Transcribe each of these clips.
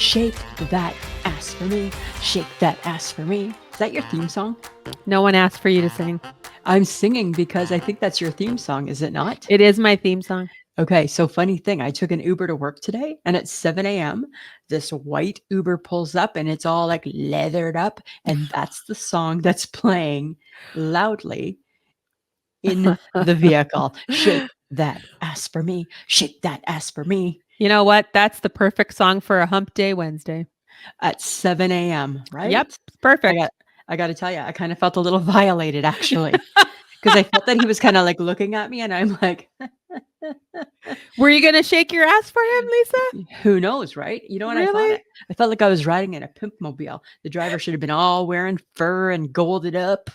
Shake that ass for me. Shake that ass for me. Is that your theme song? No one asked for you to sing. I'm singing because I think that's your theme song, is it not? It is my theme song. Okay, so funny thing, I took an Uber to work today, and at 7 a.m., this white Uber pulls up, and it's all like leathered up, and that's the song that's playing loudly in the vehicle. Shake that ass for me. Shake that ass for me. You know what? That's the perfect song for a hump day Wednesday. At 7 a.m., right? Yep, perfect. I got to tell you, I kind of felt a little violated, actually, because I felt that he was kind of like looking at me, and I'm like, were you going to shake your ass for him, Lisa? who knows, right? You know what Really? I thought? I felt like I was riding in a pimp mobile. The driver should have been all wearing fur and golded up,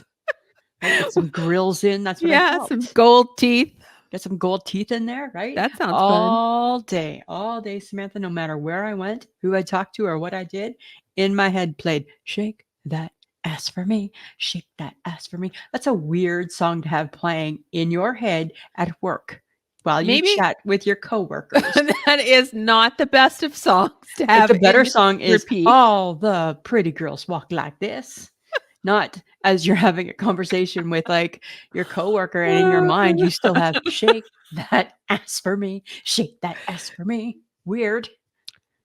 right? With some grills in. That's what I felt. Some gold teeth. Get some gold teeth in there, right? That sounds all day, Samantha, no matter where I went, who I talked to, or what I did, in my head played, shake that ass for me, shake that ass for me. That's a weird song to have playing in your head at work while you chat with your coworkers. That is not the best of songs to have. The better song is repeat. All the Pretty Girls Walk Like This. Not as you're having a conversation with like your coworker, and in your mind you still have shake that ass for me, shake that ass for me. Weird.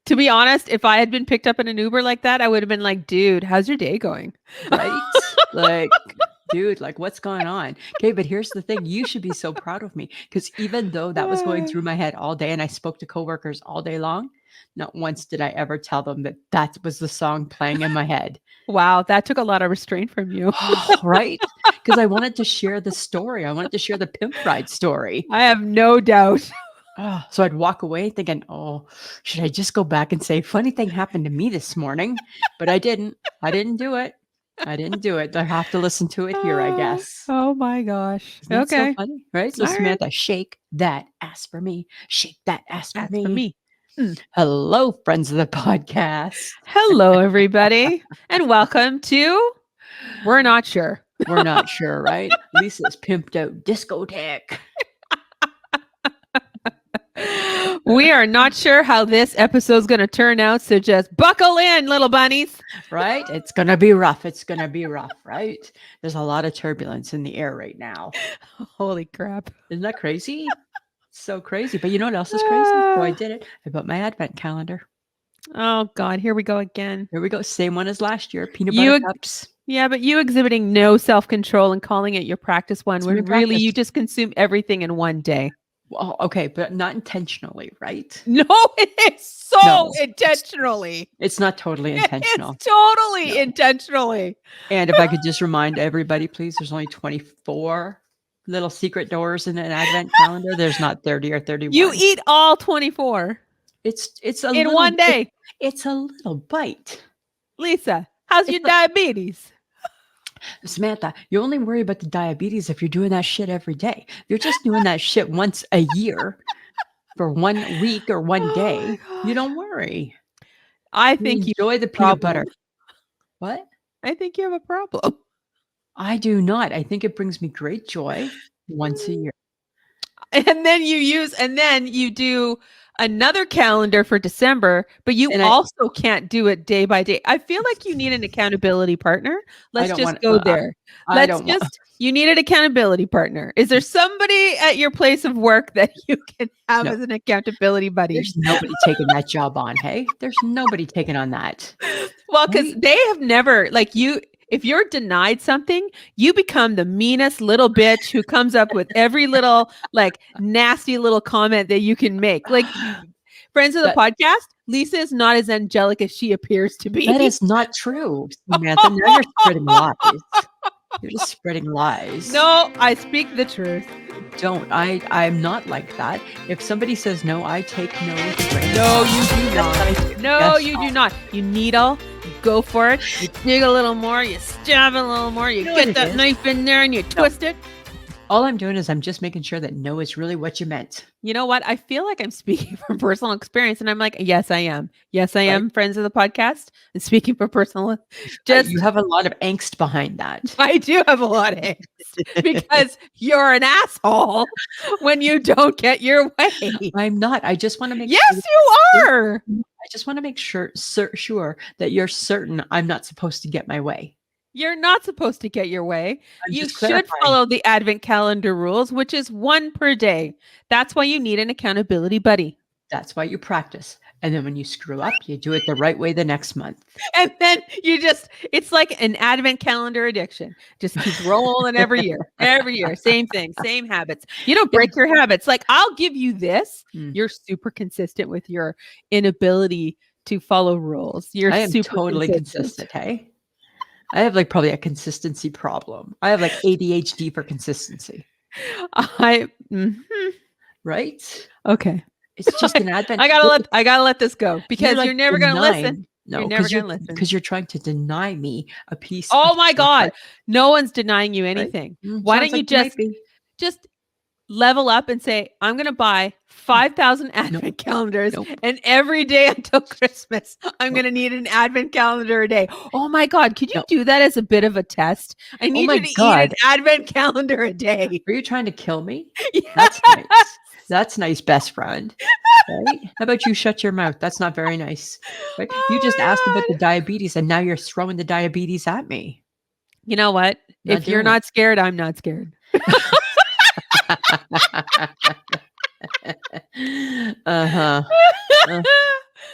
To be honest, if I had been picked up in an Uber like that, I would have been like, dude, how's your day going? Right? Like, dude, like what's going on? Okay, but here's the thing. You should be so proud of me, because even though that was going through my head all day and I spoke to coworkers all day long, not once did I ever tell them that that was the song playing in my head. Wow, that took a lot of restraint from you. Right? Because I wanted to share the story. I wanted to share the pimp ride story. I have no doubt. So I'd walk away thinking, oh, should I just go back and say, funny thing happened to me this morning? But I didn't. I didn't do it. I have to listen to it here, I guess. Oh my gosh. Isn't that Okay. so funny, right? So All Samantha, right. shake that ass for me. Shake that ass for That's me. for me. Hello, friends of the podcast. Hello, everybody. And welcome to We're Not Sure. We're not sure, right? Lisa's pimped out discotheque. We are not sure how this episode's going to turn out, so just buckle in, little bunnies. Right? It's going to be rough. It's going to be rough, right? There's a lot of turbulence in the air right now. Holy crap. Isn't that crazy? So crazy. But you know what else is crazy? So I did it. I bought my advent calendar. Oh, God. Here we go again. Here we go. Same one as last year. Peanut butter cups. Yeah, but you exhibiting no self-control and calling it your practice one when really you just consume everything in one day. Well, okay, but not intentionally, right? No, it is so intentionally. It's not totally intentional. It's totally intentionally. And if I could just remind everybody, please, there's only 24 little secret doors in an advent calendar. There's not 30 or 31. You eat all 24. It's in one day. It's a little bite. Lisa, how's your diabetes? Samantha, you only worry about the diabetes if you're doing that shit every day. If you're just doing that shit once a year for 1 week or 1 day, you don't worry. I think you enjoy the peanut butter. What? I think you have a problem. I do not. I think it brings me great joy once a year. And then you do another calendar for December, but you also can't do it day by day. I feel like you need an accountability partner. Let's just go there. You need an accountability partner. Is there somebody at your place of work that you can have as an accountability buddy? There's nobody taking that job on. Hey, there's nobody taking on that. Well, because they have never, like you, if you're denied something, you become the meanest little bitch who comes up with every little like nasty little comment that you can make. Like, friends of the podcast, Lisa is not as angelic as she appears to be. That is not true, Samantha. Now you're spreading lies. You're just spreading lies. No, I speak the truth. Don't. I'm not like that. If somebody says no, I take no. No, you do not. No, you do not. You needle. You go for it. You dig a little more. You stab a little more. You get that knife in there and you twist it. All I'm doing is I'm just making sure that no is really what you meant. You know what? I feel like I'm speaking from personal experience, and I'm like, yes, I am. Yes, I am. Friends of the podcast, and speaking from personal. You have a lot of angst behind that. I do have a lot of angst because you're an asshole when you don't get your way. I'm not. I just want to make. Yes, you are. I just want to make sure that you're certain I'm not supposed to get my way. You're not supposed to get your way. I'm You just should clarifying. follow the advent calendar rules, which is 1 per day. That's why you need an accountability buddy. That's why you practice. And then when you screw up, you do it the right way the next month. And then it's like an advent calendar addiction. Just keeps rolling every year, same thing, same habits. You don't break your habits. Like, I'll give you this. You're super consistent with your inability to follow rules. You're I am super totally consistent. Hey, I have like probably a consistency problem. I have like ADHD for consistency. Right? Okay. It's just an advent. I gotta let this go because you're never gonna listen. No, you're never gonna listen because you're trying to deny me a piece. Oh my God. No one's denying you anything. Right? Why don't you just level up and say, I'm going to buy 5,000 advent calendars and every day until Christmas, I'm going to need an advent calendar a day. Oh my God. Could you do that as a bit of a test? I need you to eat an advent calendar a day. Are you trying to kill me? Yes. That's nice. That's nice, best friend. Right? How about you shut your mouth? That's not very nice. Right? You just asked about the diabetes and now you're throwing the diabetes at me. You know what? If you're not scared, I'm not scared. It's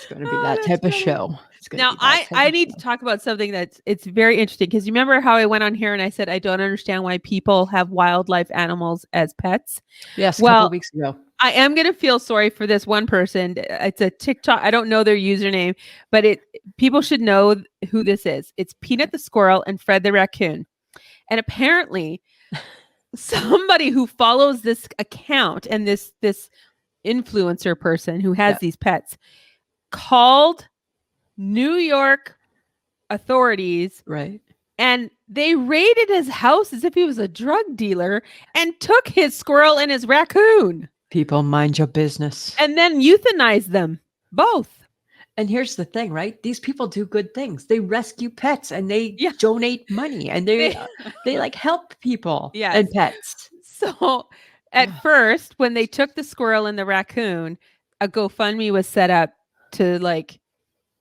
going to be that type of show. Now, I need to talk about something it's very interesting because you remember how I went on here and I said I don't understand why people have wildlife animals as pets. Yes, a couple weeks ago. I am going to feel sorry for this one person. It's a TikTok. I don't know their username, but people should know who this is. It's Peanut the squirrel and Fred the raccoon. And apparently somebody who follows this account and this influencer person who has these pets called New York authorities. Right. And they raided his house as if he was a drug dealer and took his squirrel and his raccoon. People, mind your business. And then euthanized them both. And here's the thing, right? These people do good things. They rescue pets and they donate money and they like help people and pets. So at first, when they took the squirrel and the raccoon, a GoFundMe was set up to like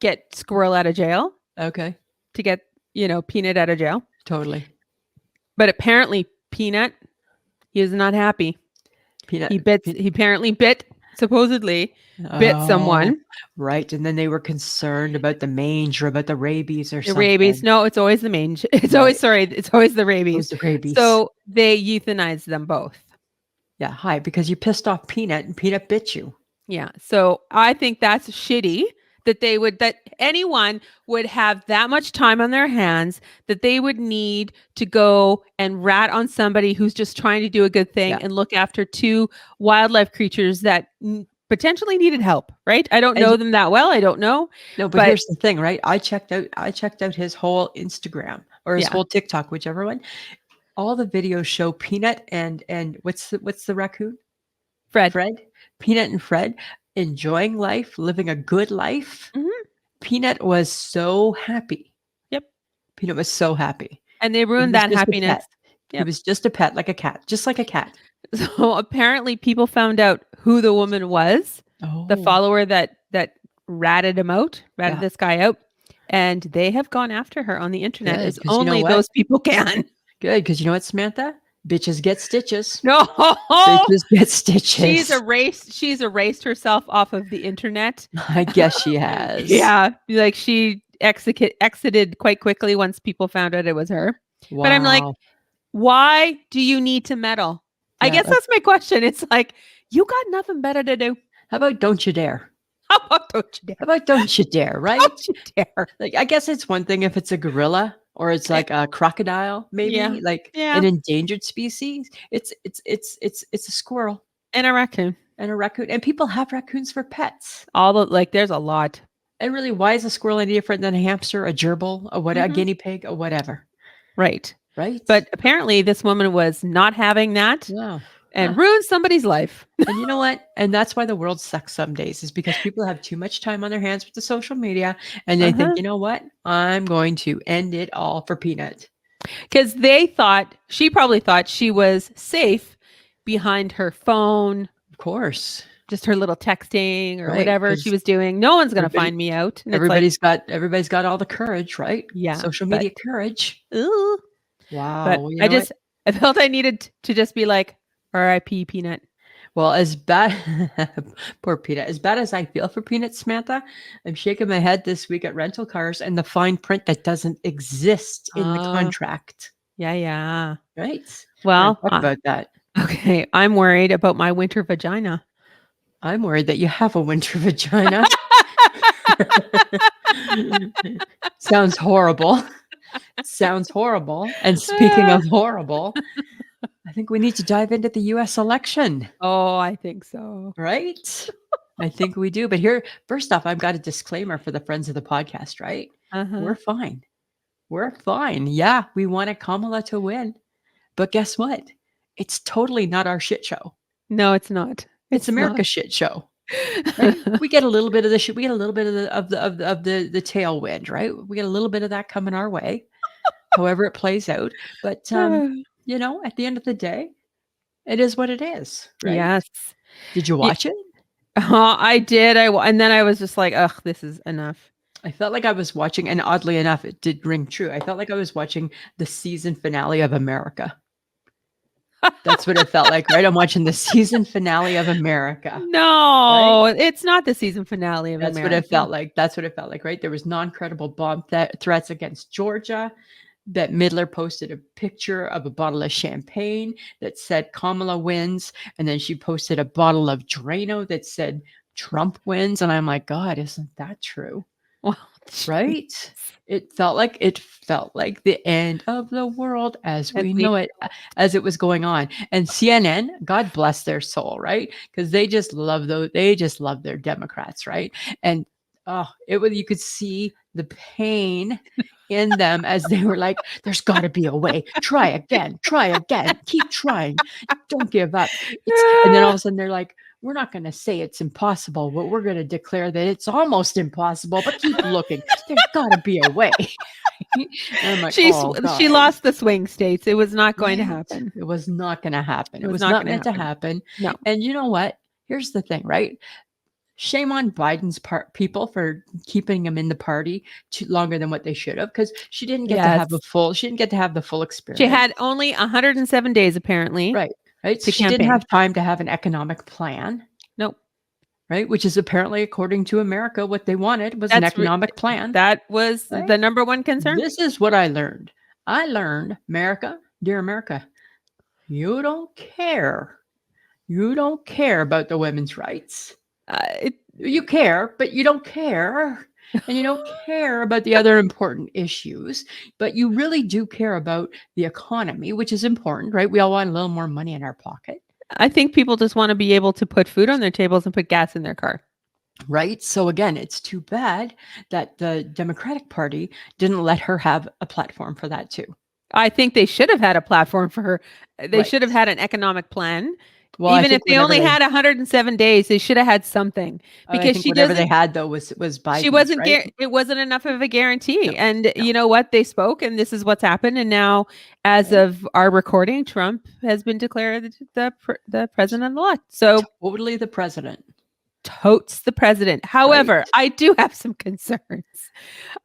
get squirrel out of jail. Okay. To get, Peanut out of jail. Totally. But apparently Peanut, he is not happy. Peanut. He apparently supposedly bit someone. Right. And then they were concerned about the mange or about the rabies or something. Rabies. No, it's always the mange. It's always the rabies. The rabies. So they euthanized them both. Yeah. Hi, because you pissed off Peanut and Peanut bit you. Yeah. So I think that's shitty that anyone would have that much time on their hands that they would need to go and rat on somebody who's just trying to do a good thing and look after two wildlife creatures that potentially needed help, right? I don't know them that well. I don't know. No, but here's the thing, right? I checked out his whole Instagram or his whole TikTok, whichever one. All the videos show Peanut and what's the raccoon? Fred. Peanut and Fred enjoying life, living a good life. Mm-hmm. Peanut was so happy. Yep. Peanut was so happy. And they ruined that happiness. Yep. It was just a pet, like a cat, just like a cat. So apparently people found out who the woman was, the follower that ratted this guy out. And they have gone after her on the internet as only those people can. Good, because you know what, Samantha? Bitches get stitches. No, bitches get stitches. She's erased herself off of the internet. I guess she has. Yeah, like she exited quite quickly once people found out it was her. Wow. But I'm like, why do you need to meddle? Yeah, I guess that's my question. It's like, you got nothing better to do. How about don't you dare? How about don't you dare? How about don't you dare? Right? Don't you dare? Like, I guess it's one thing if it's a gorilla. Or it's like a crocodile, maybe an endangered species. It's a squirrel and a raccoon, and people have raccoons for pets. There's a lot. And really, why is a squirrel any different than a hamster, a gerbil, a guinea pig, or whatever? Right. Right. But apparently, this woman was not having that. Wow. And ruined somebody's life. And you know what? And that's why the world sucks some days, is because people have too much time on their hands with the social media. And they think, you know what? I'm going to end it all for Peanut. Because she probably thought she was safe behind her phone. Of course. just her little texting or Right, whatever she 'cause was doing. No one's going to everybody find me out. And it's like, everybody's got all the courage, right? yeah, Social but media courage. ooh, but Wow, well, you know what? I felt I needed to just be like, R.I.P. Peanut. Well, as bad poor Peanut, as bad as I feel for Peanut, Samantha, I'm shaking my head this week at rental cars and the fine print that doesn't exist in the contract, Yeah. right? We're gonna Well, talk about that. okay. I'm worried about my winter vagina. I'm worried that you have a winter vagina. Sounds horrible. Sounds horrible. And speaking of horrible, I think we need to dive into the US election, Oh, I think so. right? I think we do. But here, first off, I've got a disclaimer for the friends of the podcast, right? Uh-huh. We're fine. We're fine. Yeah, we wanted Kamala to win. But guess what? It's totally not our shit show. No, it's not. It's It's not. America's shit show. Right? We get a little bit of the shit. We get a little bit of the tailwind, right? We get a little bit of that coming our way, however it plays out. But you know, at the end of the day, it is what it is, right? Yes. Did you watch it? I did. And then I was just like, ugh, this is enough. I felt like I was watching, and oddly enough, it did ring true. I felt like I was watching the season finale of America. That's what it felt like, right? I'm watching the season finale of America. No, right? It's not the season finale of That's America. What it felt like. That's what it felt like, right? There was non-credible bomb threats against Georgia. That Midler posted a picture of a bottle of champagne that said Kamala wins. And then she posted a bottle of Drano that said Trump wins. And I'm like, God, isn't that true? Well, right? It felt like the end of the world as we know it, as it was going on. And CNN, God bless their soul, right? Because they just love their Democrats, right? And you could see the pain in them as they were like, there's got to be a way. Try again, keep trying, don't give up. And then all of a sudden they're like, we're not going to say it's impossible, but we're going to declare that it's almost impossible, but keep looking. There's got to be a way. And I'm like, she lost the swing states. It was not going to happen. It was not going to happen. It was not meant to happen. No. And you know what? Here's the thing, right? Shame on Biden's people for keeping him in the party longer than what they should have, because she didn't get to have the full experience. She had only 107 days apparently. Right. So she didn't have time to have an economic plan. Nope. Right, which is apparently, according to America, what they wanted was an economic plan. That was the number one concern. This is what I learned. America, dear America, you don't care. You don't care about the women's rights. You care, but you don't care. And you don't care about the other important issues, but you really do care about the economy, which is important, right? We all want a little more money in our pocket. I think people just want to be able to put food on their tables and put gas in their car. Right. So again, it's too bad that the Democratic Party didn't let her have a platform for that too. I think they should have had a platform for her. They should have had an economic plan. Well, even if they only had 107 days, they should have had something, because whatever they had though was Biden. She wasn't. Right? It wasn't enough of a guarantee. No, and you know what? They spoke, and this is what's happened. And now, as of our recording, Trump has been declared the president-elect. So totally the president. Totes the president. However, I do have some concerns.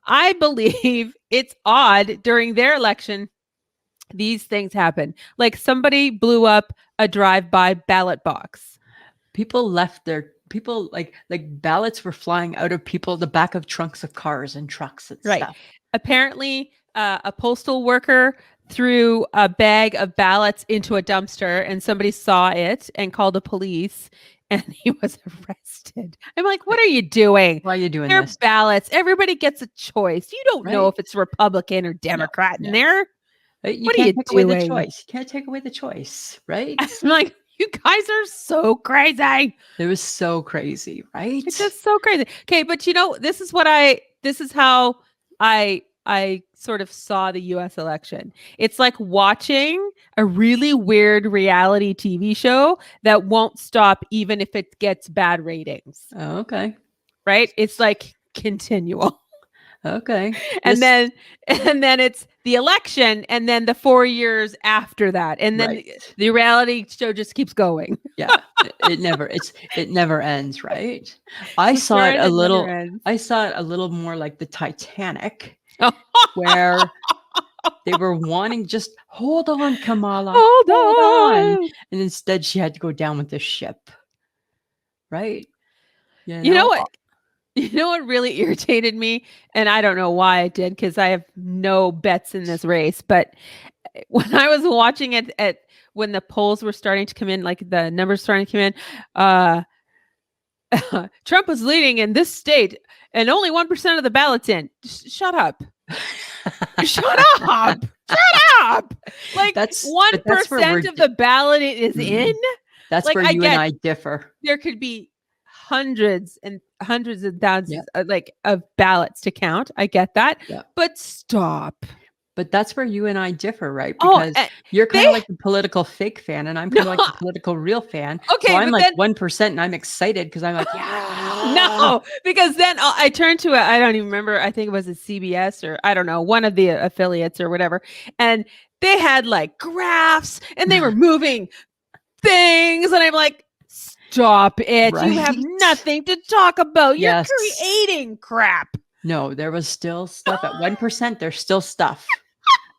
I believe it's odd during their election. These things happen. Like somebody blew up a drive-by ballot box. People left their like ballots were flying out of the back of trunks of cars and trucks and stuff. Apparently, a postal worker threw a bag of ballots into a dumpster, and somebody saw it and called the police, and he was arrested. I'm like, what are you doing? Why are you doing this? They're ballots. Everybody gets a choice. You don't know if it's Republican or Democrat in there. What are you doing? Away the choice. You can't take away the choice, right? I'm like, you guys are so crazy. It was so crazy, right? It's just so crazy. Okay, but this is how I sort of saw the US election. It's like watching a really weird reality TV show that won't stop even if it gets bad ratings. Oh, okay. Right? It's like continual. Okay. And This then it's the election, and then the 4 years after that, and then right. the reality show just keeps going. Yeah. It never ends, right? I The saw it story a that never little ends. I saw it a little more like the Titanic, where they were wanting just, "Hold on, Kamala, Hold hold on." on. And instead she had to go down with the ship, right? You You know know? what? You know what really irritated me? And I don't know why I did, because I have no bets in this race. But when I was watching it at when the polls were starting to come in, like the numbers starting to come in, uh Trump was leading in this state and only 1% of the ballots in. Shut up. Shut up. Shut up. Like But that's where 1% of the ballot is in. that's Like where I you and get I differ. there could be hundreds and hundreds of Yeah, thousands of ballots to count. I get that. yeah. But stop. But that's where you and I differ, right? Oh, Because you're they kinda like the political fake fan, and I'm no. kinda like the political real fan. So Okay, I'm but like then 1% and I'm excited because 'cause I'm like, "Yeah." no, because then I turned to I don't even remember. I think it was a CBS, or I don't know, one of the affiliates or whatever. And they had like graphs and they were moving things. And I'm like, stop it. You have Right? nothing to talk about. You're Yes. creating crap. No, there was still stuff at 1%, there's still stuff,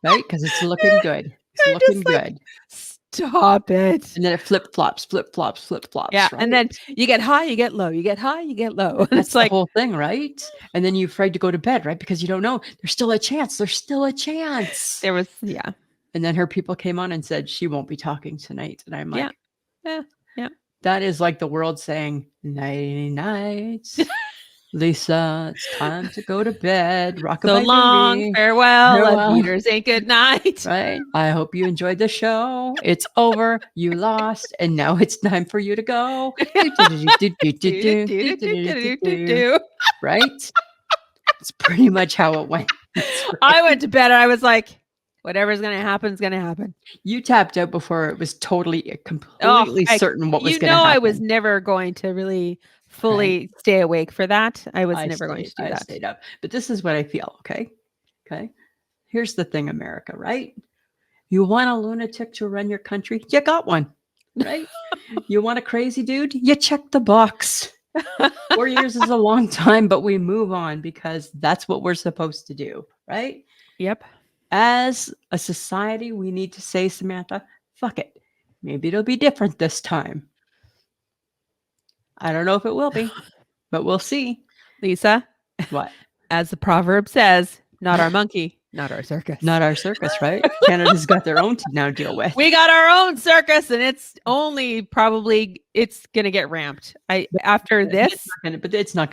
right? Because it's looking good. It's I'm looking just like, good. stop it. And then it flip-flops, flip-flops, Yeah. flip-flops, And right? then you get high, you get low, you get high, you get low. And That's it's the like, whole thing, right? And then you're afraid to go to bed, right? Because you don't know. There's still a chance. There's still a chance. there was, yeah. And then her people came on and said, she won't be talking tonight. And I'm Yeah. like, Yeah. Yeah. that is like the world saying, nighty night. Lisa, it's time to go to bed. So Rockabye long, baby. farewell, Auf Farewell. Wiedersehen, good night. Right? I hope you enjoyed the show. It's over. You lost. And now it's time for you to go. Do-do-do-do-do-do-do-do-do. Right? It's pretty much how it went. I went to bed. I was like, whatever's going to happen is going to happen. You tapped out before it was totally, Oh, completely certain what was you going to know, I was happen. never going to really Right? fully stay awake for that. I was never going to do I that. stayed up. But this is what I feel. Okay. Okay. Here's the thing, America, right? You want a lunatic to run your country? You got one, right? You want a crazy dude? You check the box. 4 years is a long time, but we move on because that's what we're supposed to do, right? Yep. As a society, we need to say, Samantha, fuck it. Maybe it'll be different this time. I don't know if it will be, but we'll see. Lisa, What? as the proverb says, not our monkey, not our circus. Not our circus, right? Canada's got their own to now deal with. We got our own circus, and it's only probably it's gonna get ramped. After this, It's not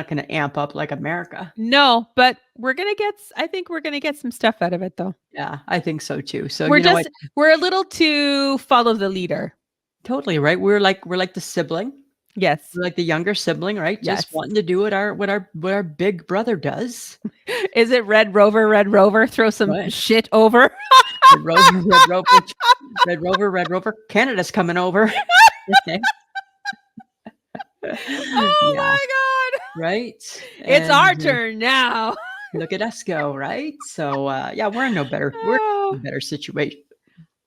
gonna amp up like America. no, but I think we're gonna get some stuff out of it though. Yeah, I think so too. So We're you know what? we're a little too follow the leader. Totally right. We're like the sibling. Yes. We're like the younger sibling, right? Yes. Just wanting to do what our big brother does. Is it Red Rover? Red Rover, throw some Right. shit over. Red Rover, Red Rover, Red Rover, Red Rover. Canada's coming over. Okay. Oh Yeah, my god! right. It's our And turn now. look at us go, right? So yeah, we're in no better. We're in Oh. a better situation.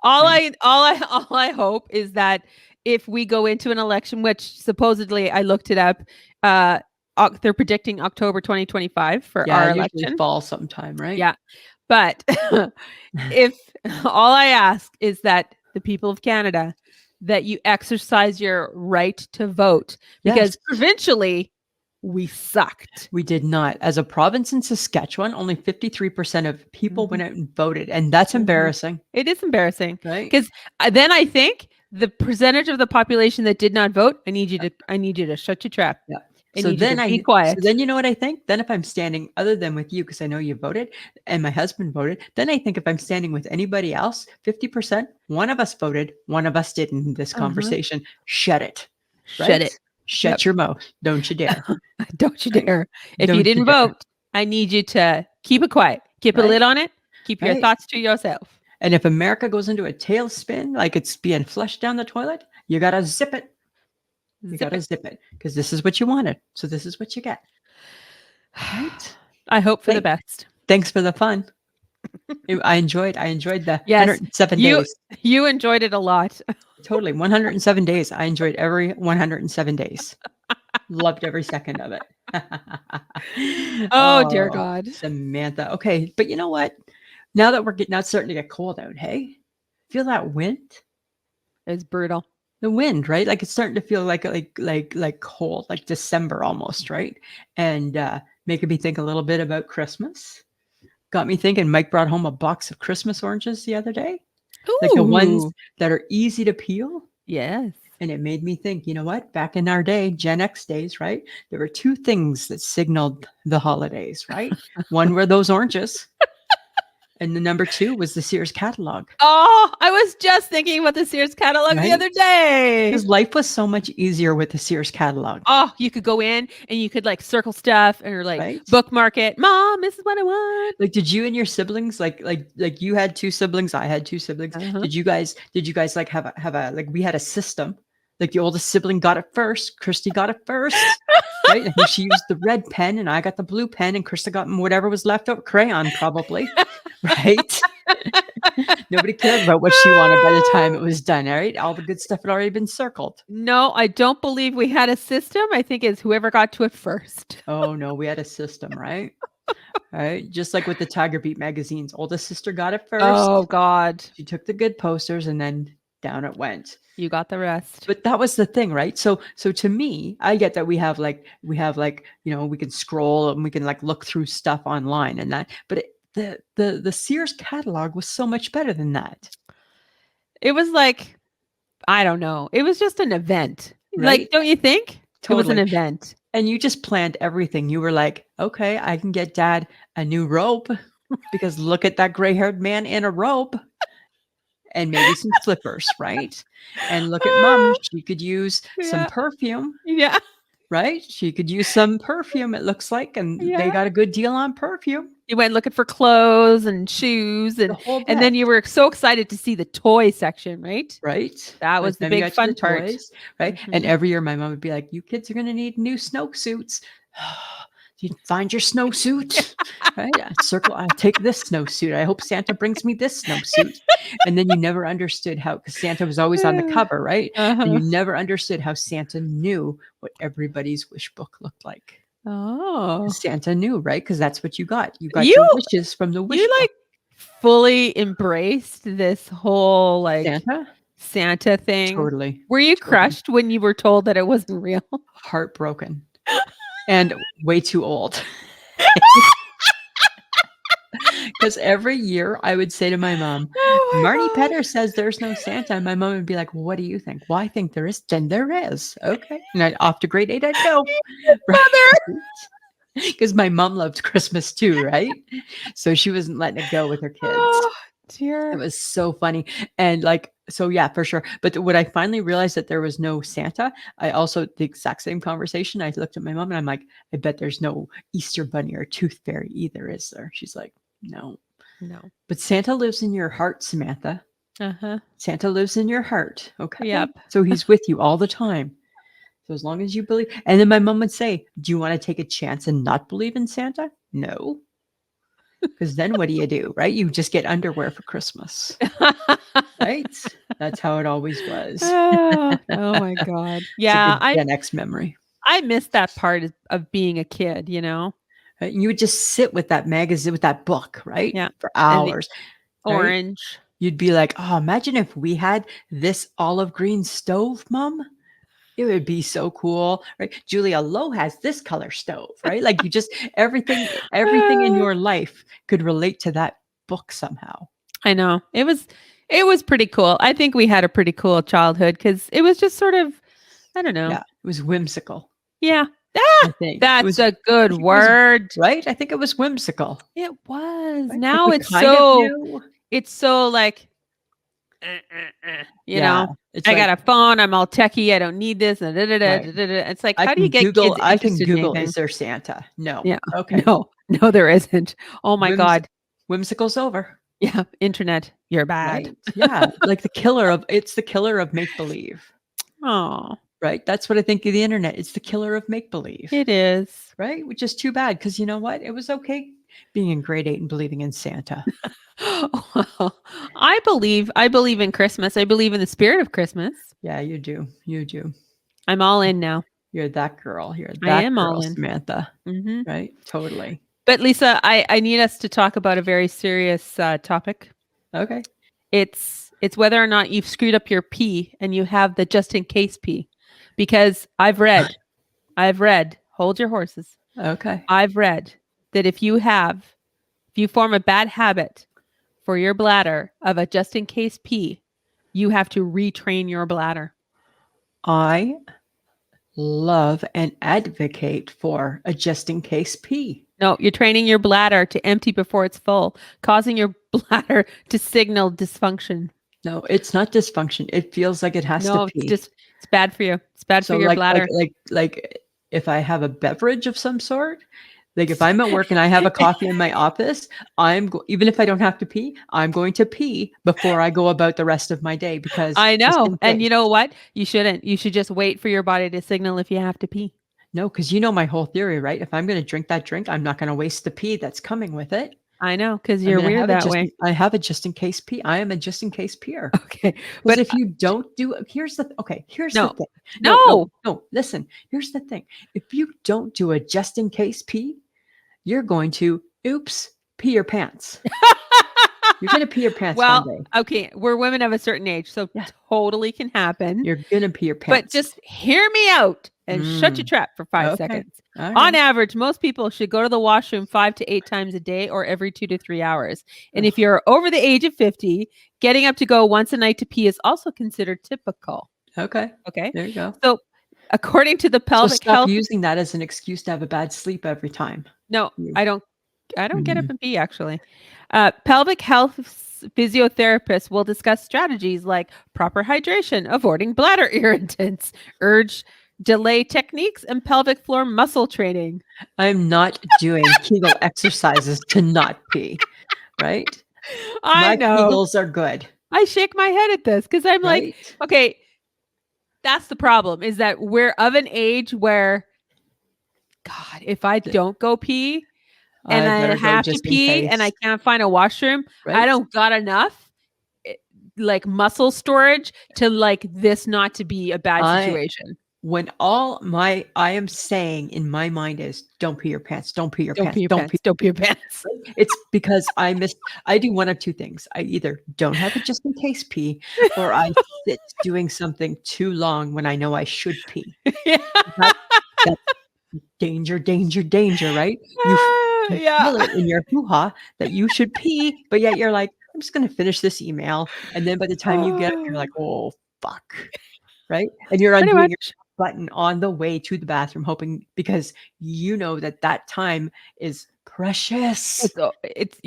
All Right. I hope is that if we go into an election, which supposedly I looked it up, they're predicting October 2025 for Yeah, our usually election. fall sometime, right? Yeah. But if all I ask is that the people of Canada, that you exercise your right to vote, because Yes. provincially we sucked. We did not. As a province in Saskatchewan, only 53% of people went out and voted, and that's Mhm. embarrassing, It is embarrassing right? because then I think the percentage of the population that did not vote, I need you to shut your trap. Yeah. I So need you then to be quiet. so then you know what I think? Then if I'm standing other than with you, because I know you voted and my husband voted, then I think if I'm standing with anybody else, 50%, one of us voted, one of us didn't in this conversation. Shut it. Shut Right? it. Shut your mouth. Don't you dare. Don't you Right? dare. If you Don't didn't dare. vote, I need you to keep it quiet. Keep a Right? lid on it. Keep your Right? thoughts to yourself. And if America goes into a tailspin, like it's being flushed down the toilet, you got to zip it. You Zip got to it. zip it because this is what you wanted. So this is what you get. Right? I hope for the Thank best. Thanks for the fun. I enjoyed the Yes, 107 you days. you enjoyed it a lot. Totally, 107 days. I enjoyed every 107 days. Loved every second of it. Oh, dear Oh, God. Samantha. Okay, but you know what? Now it's starting to get cold out, hey? Feel that wind? It's brutal. The wind, right? Like, it's starting to feel like cold, like December almost, right? And, making me think a little bit about Christmas. Got me thinking Mike brought home a box of Christmas oranges the other day, like the ones Ooh, that are easy to peel. yes. And it made me think, you know what? Back in our day, Gen X days, right? There were two things that signaled the holidays, right? One were those oranges, and the number two was the Sears catalog, Oh, I was just thinking about the Sears catalog the right? other day. Because life was so much easier with the Sears catalog, Oh, you could go in and you could like circle stuff or like right? bookmark it. Mom, this is what I want. Like, did you and your siblings like you had two siblings, I had two siblings. Uh-huh. Did you guys like have a like we had a system. Like the oldest sibling got it first. Christy got it first. Right? I think she used the red pen and I got the blue pen and Krista got whatever was left out, crayon probably. Right? Nobody cared about what she wanted by the time it was done. All right. All the good stuff had already been circled. No, I don't believe we had a system. I think it's whoever got to it first. Oh no, we had a system, right? Right? Just like with the Tiger Beat magazines. Oldest sister got it first. Oh God, She took the good posters and then down it went. you got the rest. But that was the thing, right? So to me, I get that we have we can scroll and we can like look through stuff online and that, but the Sears catalog was so much better than that, It was like, I don't know. It was just an event. right? Like, don't you think? It was an Totally. event. And you just planned everything. You were like, okay, I can get dad a new robe because look at that gray-haired man in a robe. And maybe some slippers, right? And look at mom, she could use some Yeah. perfume, Yeah. right? She could use some perfume, it looks like, and they Yeah. got a good deal on perfume. You went looking for clothes and shoes The whole and then bit, you were so excited to see the toy section, right? right? That By the was the time you big got to the fun part. toys, right? And Mhm. every year my mom would be like, "You kids are gonna need new snowsuits. You find your snowsuit, right? I take this snowsuit. I hope Santa brings me this snowsuit." And then you never understood how, because Santa was always on the cover, right? And Uh-huh. you never understood how Santa knew what everybody's wish book looked like. Oh. Santa knew, right? Because that's what you got. You got You your wishes from the wish you book. like fully embraced this whole like Santa? Santa thing. Totally. Were you Totally. crushed when you were told that it wasn't real? Heartbroken and way too old. Because every year I would say to my mom, Oh Marnie my Petter says there's no Santa. And my mom would be like, well, what do you think? Well, I think there is. Then there is. Okay. And off to grade 8 I'd go. Right. mother. Because my mom loved Christmas too, right? So she wasn't letting it go with her kids. Oh, It dear. was so funny. And like, so yeah, for sure. But when I finally realized that there was no Santa, I also, the exact same conversation, I looked at my mom and I'm like, I bet there's no Easter bunny or tooth fairy either, is there? She's like, no. No. But Santa lives in your heart, Samantha. Uh-huh. Santa lives in your heart. Okay. Yep. So he's with you all the time. So as long as you believe. And then my mom would say, do you want to take a chance and not believe in Santa? No. Because then what do? Right? You just get underwear for Christmas. Right? That's how it always was. Oh my God. It's a Yeah, good Gen X memory. I miss that part of being a kid, you know? Right? You would just sit with that magazine, with that book, right? Yeah. For And the hours, right? orange. You'd be like, oh, imagine if we had this olive green stove, mom. It would be so cool, right? Julia Lowe has this color stove, right? Like you just everything in Ah, your life could relate to that book somehow. I know. It was pretty cool. I think we had a pretty cool childhood because it was just sort of, I don't know. Yeah, it was whimsical. Yeah. I Ah, think it that's was. a I good think it was word. right. I think it was whimsical. It was. Right? Like Now we it's kind of so knew. it's so like you Yeah, know, it's I like got a phone, I'm all techie, I don't need this. right. It's like, how do you get kids I can interested in Google, is anything? there Santa? No. Yeah. Okay. No, no, there isn't. Oh my Whims God. whimsical's over. Yeah. Internet, you're bad. Right? Yeah. Like it's the killer of make believe. Oh. right? That's what I think of the internet. It's the killer of make-believe, It is. right? Which is too bad because you know what? It was okay being in grade 8 and believing in Santa. Well, I believe in Christmas. I believe in the spirit of Christmas. Yeah, you do. You do. I'm all in now. You're that girl. You're I that am all girl, in. Samantha. Mhm. Right? Totally. But Lisa, I need us to talk about a very serious topic. Okay. It's whether or not you've screwed up your pee and you have the just in case pee. Because I've read, hold your horses. Okay. I've read that if you form a bad habit for your bladder of a just in case pee, you have to retrain your bladder. I love and advocate for a just in case pee. No, you're training your bladder to empty before it's full, causing your bladder to signal dysfunction. No, it's not dysfunction. It feels like it has to pee. It's bad for you. It's bad for your bladder. Like if I have a beverage of some sort, like if I'm at work and I have a coffee in my office, even if I don't have to pee, I'm going to pee before I go about the rest of my day because I know. And you know what? You shouldn't. You should just wait for your body to signal if you have to pee. No, because you know my whole theory, right? If I'm going to drink that drink, I'm not going to waste the pee that's coming with it. I know, because you're weird that way. I have a just in case pee. I am a just in case peer. Okay. But if you don't do here's the thing. No. Listen, here's the thing. If you don't do a just in case pee, you're going to pee your pants. You're going to pee your pants one day. Okay, we're women of a certain age, so totally can happen. You're going to pee your pants. But just hear me out and shut your trap for 5 seconds. Right. On average, most people should go to the washroom 5 to 8 times a day or every 2 to 3 hours. And if you're over the age of 50, getting up to go once a night to pee is also considered typical. Okay. Okay. There you go. So according to the pelvic health, using that as an excuse to have a bad sleep every time. No, I don't get up and pee actually. Pelvic health physiotherapists will discuss strategies like proper hydration, avoiding bladder irritants, delay techniques, and pelvic floor muscle training. I'm not doing Kegel exercises to not pee, right? I know. Kegels are good. I shake my head at this because I'm like, okay, that's the problem is that we're of an age where, God, if I don't go pee, and I have to pee and I can't find a washroom, I don't got enough like muscle storage to like this not to be a bad situation. When I am saying in my mind is don't pee your pants, don't pee your pants, don't pee your pants. It's because I do one of two things. I either don't have it just in case pee, or I sit doing something too long when I know I should pee. That's danger, right? You feel it in your hoo-ha that you should pee, but yet you're like, I'm just going to finish this email. And then by the time you get up, you're like, oh, fuck. Right? And you're undoing your button on the way to the bathroom, hoping because you know that time is precious. It's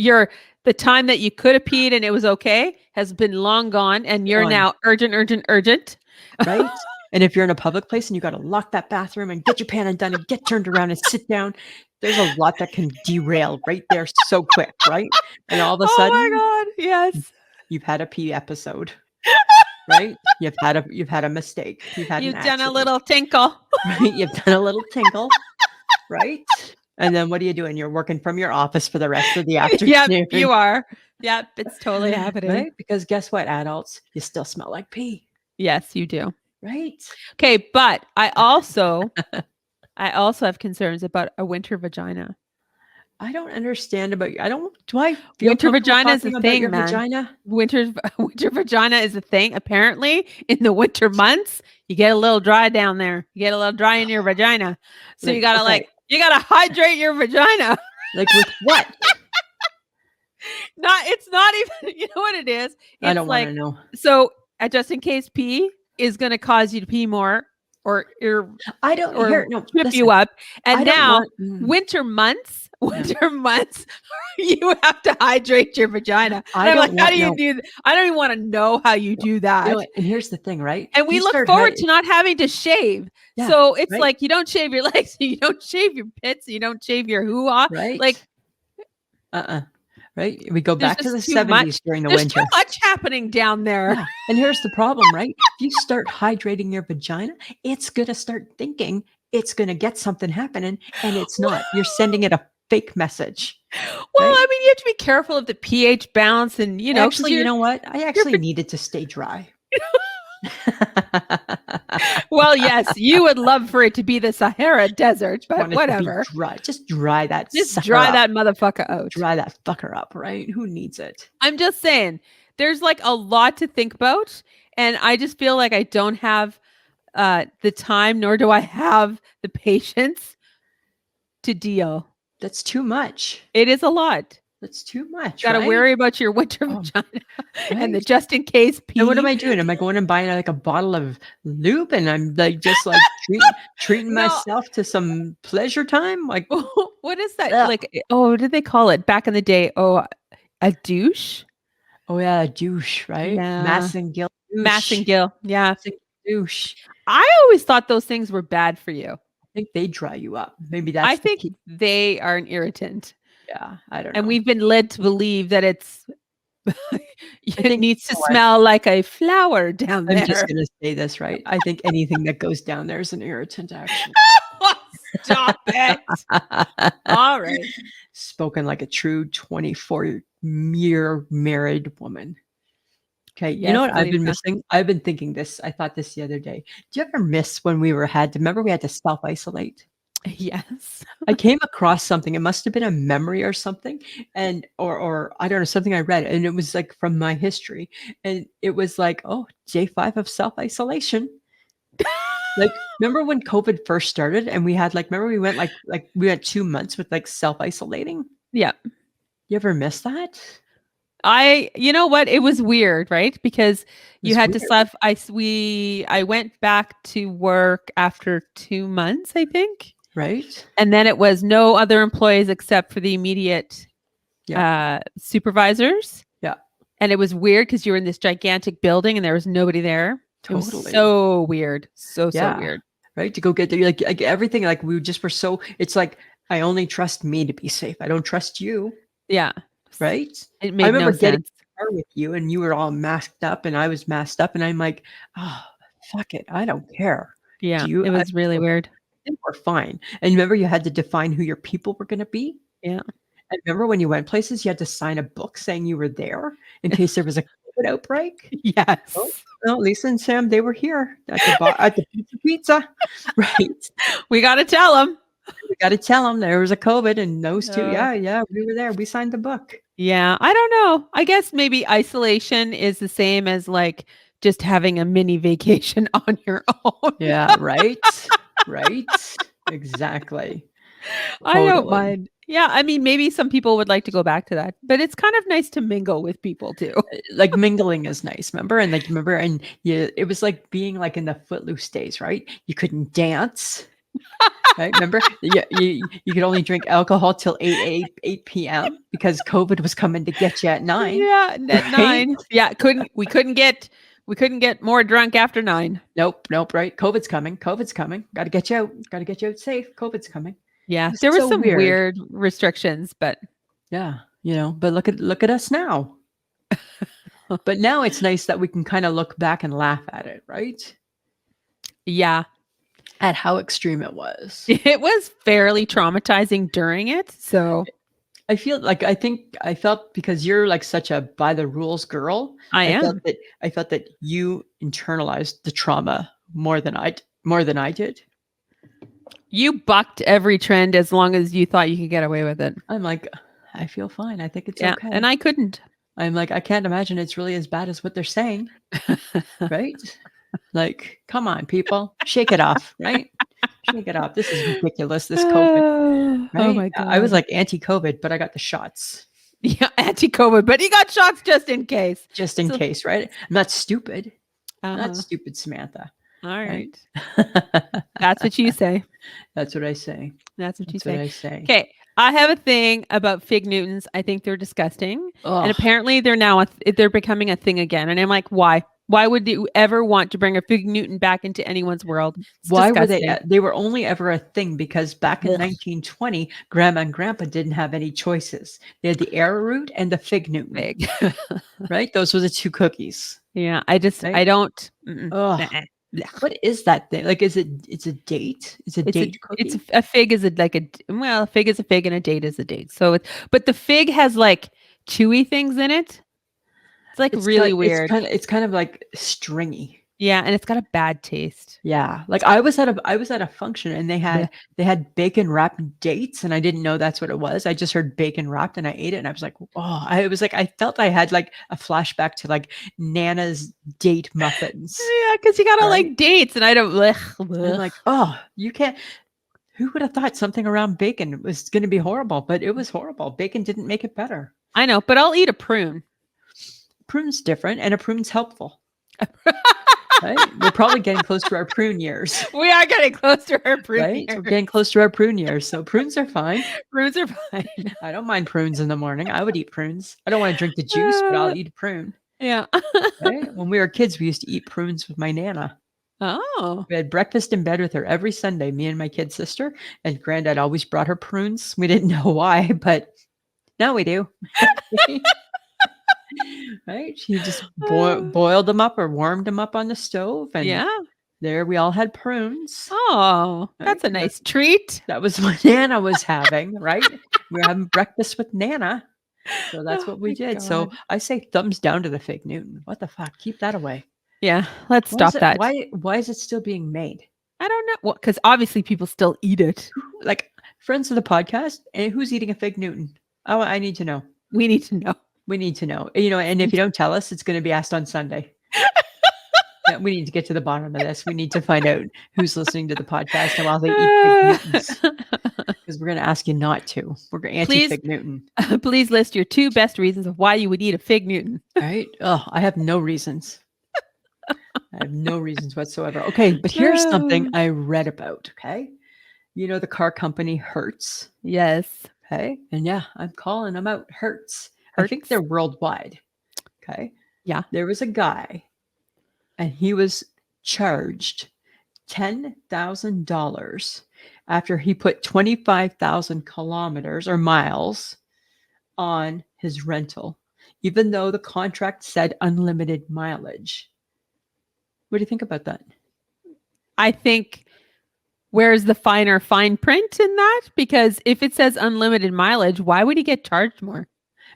the time that you could have peed and it was okay has been long gone. And you're now urgent. Right? And if you're in a public place and you got to lock that bathroom and get your pan undone and get turned around and sit down, there's a lot that can derail right there so quick, right? And all of a sudden, oh my God, yes, you've had a pee episode, right? You've had a mistake. You've done a little tinkle, right? You've done a little tinkle, right? And then what are you doing? You're working from your office for the rest of the afternoon. Yep, you are. Yep, it's totally happening. Right? Because guess what, adults, you still smell like pee. Yes, you do. Right. Okay, but I also have concerns about a winter vagina. I don't understand about you. Do I feel winter vagina is a thing, man. Vagina? Winter vagina is a thing. Apparently, in the winter months, you get a little dry down there. You get a little dry in your vagina. So you gotta you gotta hydrate your vagina. Like with what? It's not even, you know what it is? I don't want to know. So just in case pee is going to cause you to pee more or trip you up. And now winter months, you have to hydrate your vagina. How do you do that? I don't even want to know how you do that. You know, and here's the thing, right? And we look forward to not having to shave. Yeah, so it's like you don't shave your legs, you don't shave your pits, you don't shave your hoo-ha. Right. Like right. right? We go There's back to just the too much. 70s during the There's too winter. much happening down there. Yeah. And here's the problem, right? If you start hydrating your vagina, it's going to start thinking it's going to get something happening, and it's not. You're sending it a fake message, Well, right? I mean, you have to be careful of the pH balance and, because Actually, you know what? I actually needed to stay dry. Well, yes, you would love for it to be the Sahara Desert, but Want it to be whatever. dry. Just dry that Just sucker dry up. that motherfucker out. Dry that fucker up, right? Who needs it? I'm just saying, there's like a lot to think about, and I just feel like I don't have the time, nor do I have the patience to deal. That's too much. It is a lot. That's too much. Got to right? worry about your winter vagina and the just in case pee. And what am I doing? Am I going and buying like a bottle of lube and I'm like just like treating No. myself to some pleasure time? Like, what is that? ugh. Like, what did they call it back in the day? Oh, a douche? Oh yeah, a douche, right? Yeah. Massengill douche. Massengill. Yeah. Douche. I always thought those things were bad for you. I think they dry you up. Maybe that's I the think key. they are an irritant. Yeah, I don't know. And we've been led to believe that it think, needs to smell like a flower down there. I'm just gonna say this, right? I think anything that goes down there is an irritant, actually. Stop it. All right. Spoken like a true 24-year married woman. Okay, you Yes, know what I've been Lisa. missing? I've been thinking this. I thought this the other day. Do you ever miss when remember we had to self-isolate? Yes. I came across something. It must have been a memory or something, and or I don't know, something I read, and it was like from my history, and it was like, oh, day 5 of self-isolation. Like, remember when COVID first started, and we had remember we went we went 2 months with self-isolating. Yeah. You ever miss that? You know what? It was weird, right? Because you had weird. to self. I went back to work after 2 months, I think. Right. And then it was no other employees except for the immediate supervisors. Yeah. And it was weird because you were in this gigantic building and there was nobody there. Totally. It was so weird. So weird. Right. To go get there. Like everything, we just were so, it's like, I only trust me to be safe. I don't trust you. Yeah. Right. It made I remember no getting sense. in the car with you and you were all masked up and I was masked up and I'm like, oh, fuck it. I don't care. Yeah. It was really weird. I think we're fine. And remember you had to define who your people were going to be? Yeah. And remember when you went places, you had to sign a book saying you were there in case there was a COVID outbreak? Yes. Oh, Lisa and Sam, they were here at the pizza. Right. We got to tell them. We got to tell them there was a COVID and those two. Yeah, we were there. We signed the book. Yeah. I don't know. I guess maybe isolation is the same as just having a mini vacation on your own. Yeah, right. Right. Exactly. I don't mind. Yeah, I mean, maybe some people would like to go back to that, but it's kind of nice to mingle with people too. Like mingling is nice, remember? And it was like being in the Footloose days, right? You couldn't dance. Right? Remember? You could only drink alcohol till 8 p.m. because COVID was coming to get you at 9. Yeah, at 9. Yeah, we couldn't get more drunk after 9. Nope, right? COVID's coming. Got to get you out. Got to get you out safe. COVID's coming. Yeah, there were some weird restrictions, but yeah, but look at us now. But now it's nice that we can kind of look back and laugh at it, right? Yeah. At how extreme it was. It was fairly traumatizing during it. So I felt because you're such a by the rules girl. I felt that you internalized the trauma more than I did. You bucked every trend as long as you thought you could get away with it. I'm like, I feel fine. I think it's okay. And I couldn't. I'm like, I can't imagine it's really as bad as what they're saying. Right? Come on, people. Shake it off, right? Shake it off. This is ridiculous, this COVID. Right? Oh my God. I was anti-COVID, but I got the shots. Yeah, anti-COVID, but he got shots just in case. Just in case, right? I'm not stupid. Not stupid, Samantha. All right. That's what you say. That's what I say. That's what you say. What I say. Okay. I have a thing about fig Newtons. I think they're disgusting. And apparently they're becoming a thing again. And I'm like, why? Why would you ever want to bring a fig Newton back into anyone's world? It's Why were they? disgusting. They were only ever a thing because back in Ugh. 1920, Grandma and Grandpa didn't have any choices. They had the arrowroot and the fig Newton, Fig. right? Those were the two cookies. Yeah, Right? I don't. Ugh. Nuh-uh. Blech. What is that thing? Like, it's a date? It's a date It's cookie? a fig is a fig is a fig and a date is a date. So but the fig has like chewy things in it. It's like really weird. It's kind of like stringy. Yeah, and it's got a bad taste. Yeah, like I was at a function and Blech. they had bacon wrapped dates and I didn't know that's what it was. I just heard bacon wrapped and I ate it and I was like, oh, I felt I had like a flashback to like Nana's date muffins. Yeah, because you gotta Right? like dates, and I don't. Blech, I'm blech. like, oh, you can't. Who would have thought something around bacon was going to be horrible? But it was horrible. Bacon didn't make it better. I know, but I'll eat a prune. Prune's different, and a prune's helpful. Right? We're probably getting close to our prune years. We are getting close to our prune Right? years. We're getting close to our prune years. So prunes are fine. Prunes are fine. I don't mind prunes in the morning. I would eat prunes. I don't want to drink the juice, but I'll eat a prune. Yeah. Right? When we were kids, we used to eat prunes with my Nana. Oh. We had breakfast in bed with her every Sunday, me and my kid sister, and Granddad always brought her prunes. We didn't know why, but now we do. Right? She just boiled them up or warmed them up on the stove, and Yeah. there we all had prunes. Oh, that's a Right? nice treat. That was what Nana was having, right? We were having breakfast with Nana. So that's Oh what we my did. So God. I say thumbs down to the fig Newton. What the fuck? Keep that away. Yeah, let's Why is stop that. Why is it still being made? I don't know. Well, because obviously people still eat it. Like, friends of the podcast, and who's eating a fig Newton? Oh, I need to know. We need to know. We need to know. And if you don't tell us, it's going to be asked on Sunday. Yeah, we need to get to the bottom of this. We need to find out who's listening to the podcast and while they eat fig Newtons. Because we're going to ask you not to. We're going to anti-fig Newton. Please list your 2 best reasons of why you would eat a fig Newton. Right? Oh, I have no reasons. I have no reasons whatsoever. Okay, but here's something I read about, okay? You know the car company Hertz? Yes. Okay? And yeah, I'm calling them out. Hertz. I think they're worldwide. Okay? Yeah. There was a guy, and he was charged $10,000 after he put 25,000 kilometers or miles on his rental, even though the contract said unlimited mileage. What do you think about that? I think, where's the fine print in that? Because if it says unlimited mileage, why would he get charged more?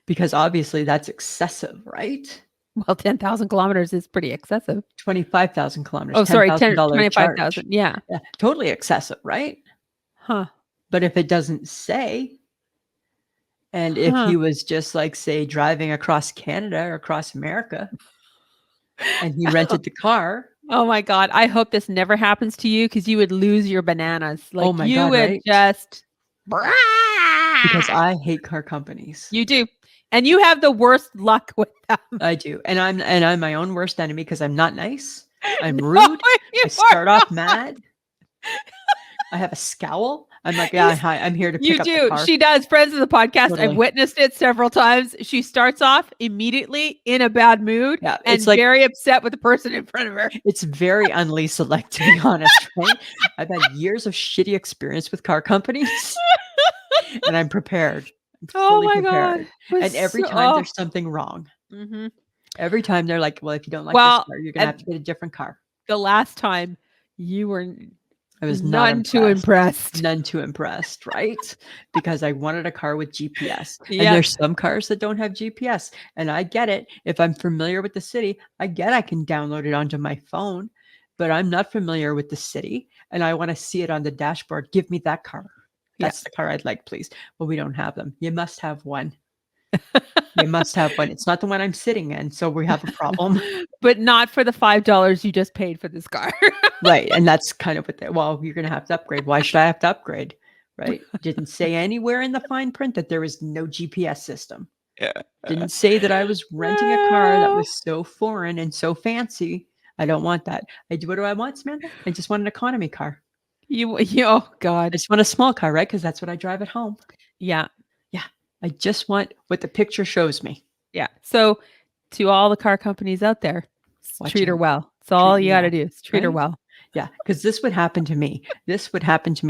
Because obviously that's excessive, right? Well, 10,000 kilometers is pretty excessive. 25,000 kilometers. Oh, sorry, $10,000 25,000. Yeah. Yeah, totally excessive, right? Huh. But if it doesn't say, and if he was just like, say, driving across Canada or across America, and he rented the car. Oh my God. I hope this never happens to you, because you would lose your bananas. Like, Oh my you God, would right? just. Because I hate car companies. You do. And you have the worst luck with them. I do. And I'm my own worst enemy because I'm not nice. I'm rude. I start off mad. I have a scowl. I'm like, yeah, hi, I'm here to pick up the car. She does. Friends of the podcast, Totally. I've witnessed it several times. She starts off immediately in a bad mood, Yeah, and it's like, very upset with the person in front of her. It's very unLisa-like, to be honest, right? I've had years of shitty experience with car companies, and I'm prepared. I'm fully prepared. God. And every time there's something wrong. Mm-hmm. Every time they're like, well, if you don't like this car, you're going to have to get a different car. The last time you were... I was not too impressed. None too impressed, right? Because I wanted a car with GPS. Yeah. And there's some cars that don't have GPS. And I get it. If I'm familiar with the city, I can download it onto my phone. But I'm not familiar with the city. And I want to see it on the dashboard. Give me that car. That's the car I'd like, please. Well, we don't have them. You must have one. You must have one. It's not the one I'm sitting in. So we have a problem. But not for the $5 you just paid for this car. Right. And that's kind of what you're going to have to upgrade. Why should I have to upgrade? Right. Didn't say anywhere in the fine print that there was no GPS system. Yeah. Didn't say that I was renting a car that was so foreign and so fancy. I don't want that. What do I want, Samantha? I just want an economy car. Oh God. I just want a small car, right? Because that's what I drive at home. Yeah. Yeah. I just want what the picture shows me. Yeah. So to all the car companies out there, Treat her well. That's all you got to do is treat her well. Yeah, because this would happen to me.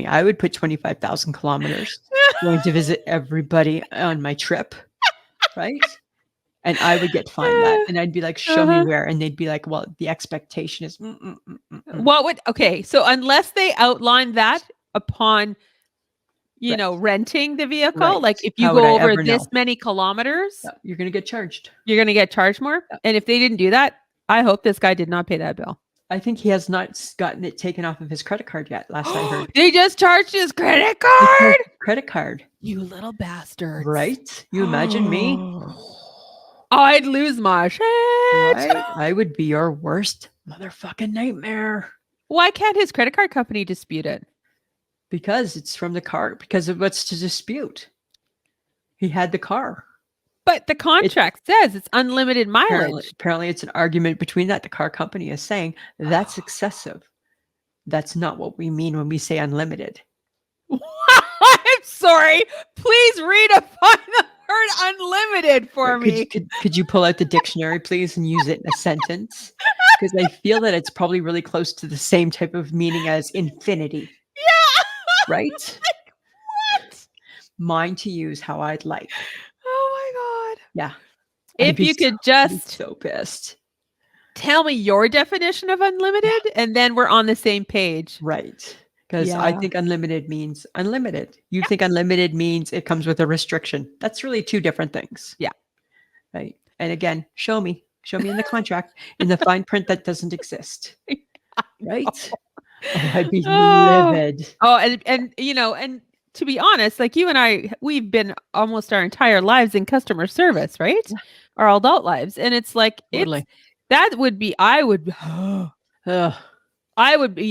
I would put 25,000 kilometers going to visit everybody on my trip, right? And I would get fined that. And I'd be like, show me where. And they'd be like, well, the expectation is. Okay. So unless they outline that upon, renting the vehicle, like if you go over this many kilometers, you're going to get charged. You're going to get charged more. Yeah. And if they didn't do that, I hope this guy did not pay that bill. I think he has not gotten it taken off of his credit card yet. Last I heard, they just charged his credit card. Credit card, you little bastard! Right? You imagine me? I'd lose my shit. Right? I would be your worst motherfucking nightmare. Why can't his credit card company dispute it? Because it's from the car. Because of what's to dispute? He had the car. But the contract says it's unlimited mileage. Apparently, it's an argument between that. The car company is saying that's excessive. That's not what we mean when we say unlimited. I'm sorry. Please redefine the word unlimited for me. Could you pull out the dictionary, please, and use it in a sentence? Because I feel that it's probably really close to the same type of meaning as infinity. Yeah. Right? What? Mine to use how I'd like. Yeah. If you could just so pissed. Tell me your definition of unlimited, and then we're on the same page. Right. Because I think unlimited means unlimited. You think unlimited means it comes with a restriction. That's really two different things. Yeah. Right. And again, show me in the contract, in the fine print that doesn't exist. Right. Oh, I'd be livid. Oh, and to be honest, like you and I, we've been almost our entire lives in customer service, right? Yeah. Our adult lives. And it's like, I would be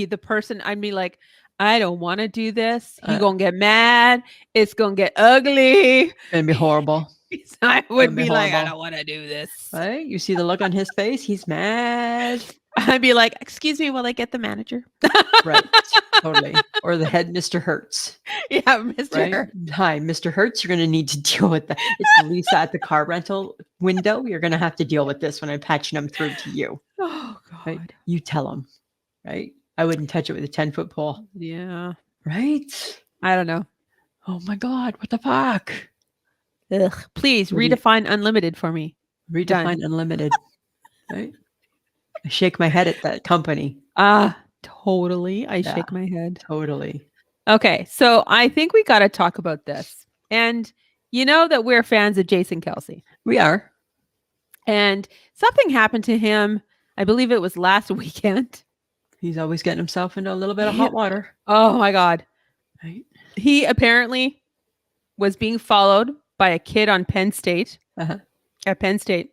the person, I'd be like, I don't want to do this. You're going to get mad. It's going to get ugly. It's going to be horrible. I would be like, I don't want to do this. Right? You see the look on his face? He's mad. I'd be like, excuse me, will I get the manager? Right. Totally. Or the head, Mr. Hertz. Yeah, Mr. Hertz. Hi, Mr. Hertz. You're going to need to deal with that. It's Lisa at the car rental window. You're going to have to deal with this when I'm patching them through to you. Oh, God. Right? You tell him. Right? I wouldn't touch it with a 10-foot pole. Yeah. Right? I don't know. Oh, my God. What the fuck? Ugh. Please redefine unlimited for me. Redefine unlimited. Right? I shake my head at that company. Totally. I shake my head. Totally. Okay. So I think we got to talk about this. And you know that we're fans of Jason Kelce. We are. And something happened to him. I believe it was last weekend. He's always getting himself into a little bit of hot water. Oh my God. Right. He apparently was being followed by a kid on Penn State. At Penn State.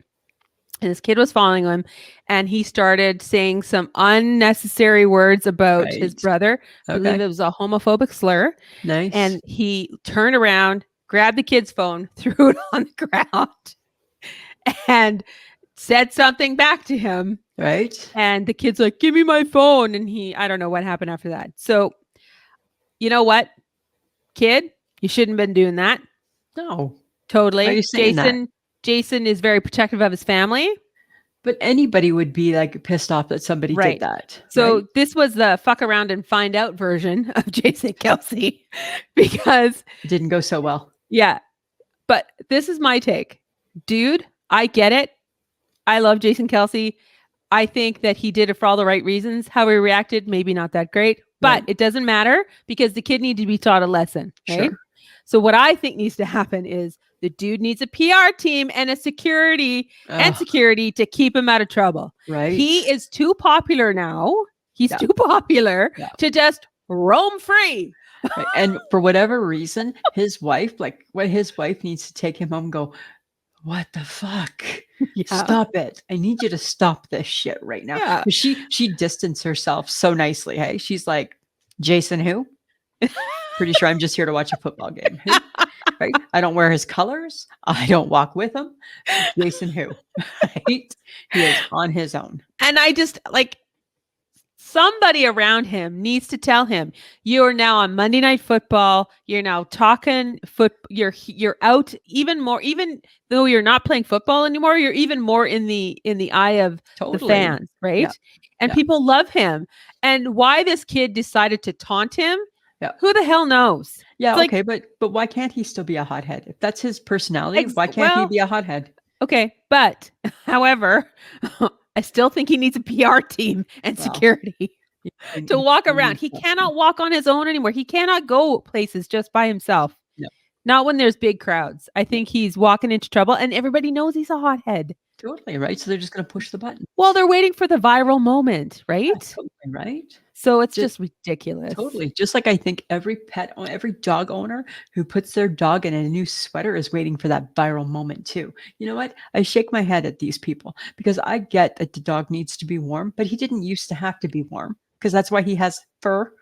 And this kid was following him, and he started saying some unnecessary words about his brother. I believe it was a homophobic slur. Nice. And he turned around, grabbed the kid's phone, threw it on the ground, and said something back to him. Right. And the kid's like, give me my phone. And I don't know what happened after that. So, you know what, kid? You shouldn't have been doing that. No. Totally. Why are you saying that? Jason is very protective of his family. But anybody would be like pissed off that somebody did that. So this was the fuck around and find out version of Jason Kelce because it didn't go so well. Yeah. But this is my take. Dude, I get it. I love Jason Kelce. I think that he did it for all the right reasons. How he reacted, maybe not that great, but it doesn't matter because the kid needed to be taught a lesson. Right? Sure. So what I think needs to happen is the dude needs a PR team and a security to keep him out of trouble. Right. He is too popular now. He's too popular to just roam free. Right. And for whatever reason, his wife needs to take him home and go, what the fuck? Stop it. I need you to stop this shit right now. Yeah. She distanced herself so nicely. Hey, she's like, Jason who? Pretty sure I'm just here to watch a football game. Right? I don't wear his colors. I don't walk with him. Jason who? Right? He is on his own. And I just like somebody around him needs to tell him, you are now on Monday Night Football. You're now talking you're out even more, even though you're not playing football anymore, you're even more in the eye of the Totally. fans, Yeah. right? And Yeah. people love him. And why this kid decided to taunt him, Yeah. who the hell knows? Yeah, It's like, okay, but why can't he still be a hothead? If that's his personality, why can't he well, be a hothead? okay, but however, I still think he needs a PR team and Well, security to he walk around. needs He something. cannot walk on his own anymore. He cannot go places just by himself. No, Not when there's big crowds. I no, think he's walking into trouble and everybody knows he's a hothead. totally, right? So they're just gonna push the Well, buttons. they're waiting for the viral moment, Yeah, right? totally, right? So it's Just just ridiculous. totally. Just like I think every dog owner who puts their dog in a new sweater is waiting for that viral moment too. You know what? I shake my head at these people because I get that the dog needs to be warm, but he didn't used to have to be warm because that's why he has fur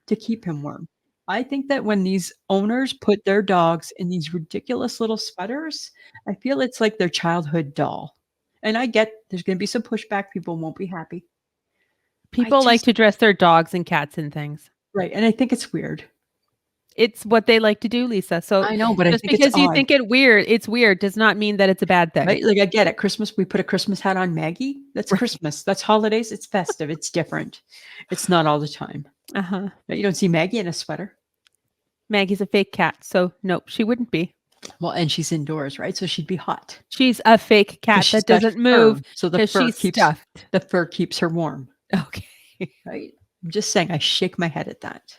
to keep him warm. I think that when these owners put their dogs in these ridiculous little sweaters, I feel it's like their childhood doll. And I get there's going to be some pushback. People won't be happy. I People like just to dress their dogs and cats and things. right, and I think it's weird. It's what they like to do, Lisa. So I know, but I just think it's because you odd, think it's weird does not mean that it's a bad thing. right? Like I get it. Christmas, we put a Christmas hat on Maggie. That's Right. Christmas. That's holidays. It's festive. It's different. It's not all the time. Uh-huh. You don't see Maggie in a sweater. Maggie's a fake cat, so nope, she wouldn't be. Well, and she's indoors, right? So she'd be hot She's a fake because cat she's that got doesn't fur. move So because she's stuffed. the fur keeps her warm. Okay. Right? I'm just saying, I shake my head at that.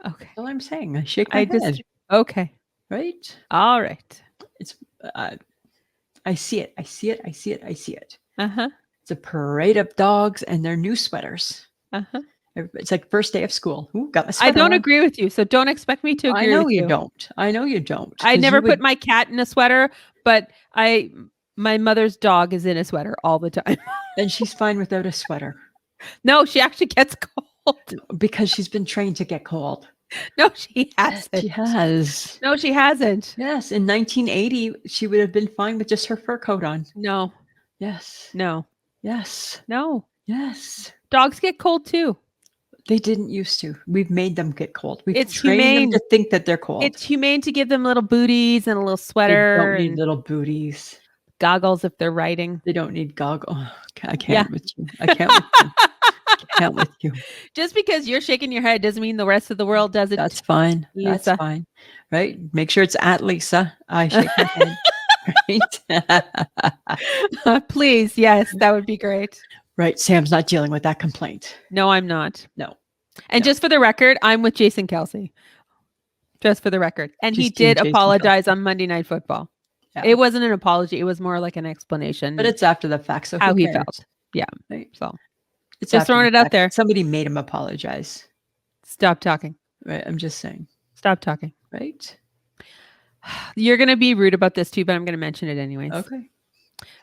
Okay. That's all I'm saying. I shake my I just head, okay. right? All right. It's uh, I see it. I see it. I see it. I see it. Uh-huh. It's a parade of dogs and their new sweaters. Uh-huh. It's like first day of school. Ooh, got my I sweater don't on. agree with you, so don't expect me to I agree know with you you. don't. I know you don't. I Because never you put would. my cat in a sweater, but my mother's dog is in a sweater all the time. And she's fine without a sweater No, she actually gets cold. because she's been trained to get cold. No, she Yes, she hasn't. has. No, she hasn't. Yes, in 1980, she would have been fine with just her fur coat on. No, Yes, no, yes, no. yes. Dogs get cold too. They didn't used to. We've made them get cold. We've It's trained them humane. to think that they're cold. It's humane to give them little booties and a little They sweater don't need and little booties. goggles if they're riding. They don't need goggles. I Yeah. can't with you. I can't with you. Can't with you. Just because you're shaking your head doesn't mean the rest of the world doesn't. That's fine. That's Lisa. fine. Right? Make sure it's at Lisa. I shake my head. Right? Please, yes, that would be great. Right. Sam's not dealing with that complaint. No, I'm not. No. And No. just for the record, I'm with Jason Kelce. Just for the record. And he Just Team did Jason apologize Kelce. on Monday Night Football. Yeah. It wasn't an apology. It was more like an explanation. But it's after the fact. So how who he cares? felt. Yeah. Right? So It's just after throwing the it out fact. there. Somebody made him apologize. Stop talking. Right. I'm just saying. Stop talking. Right. You're going to be rude about this too, but I'm going to mention it anyways. Okay.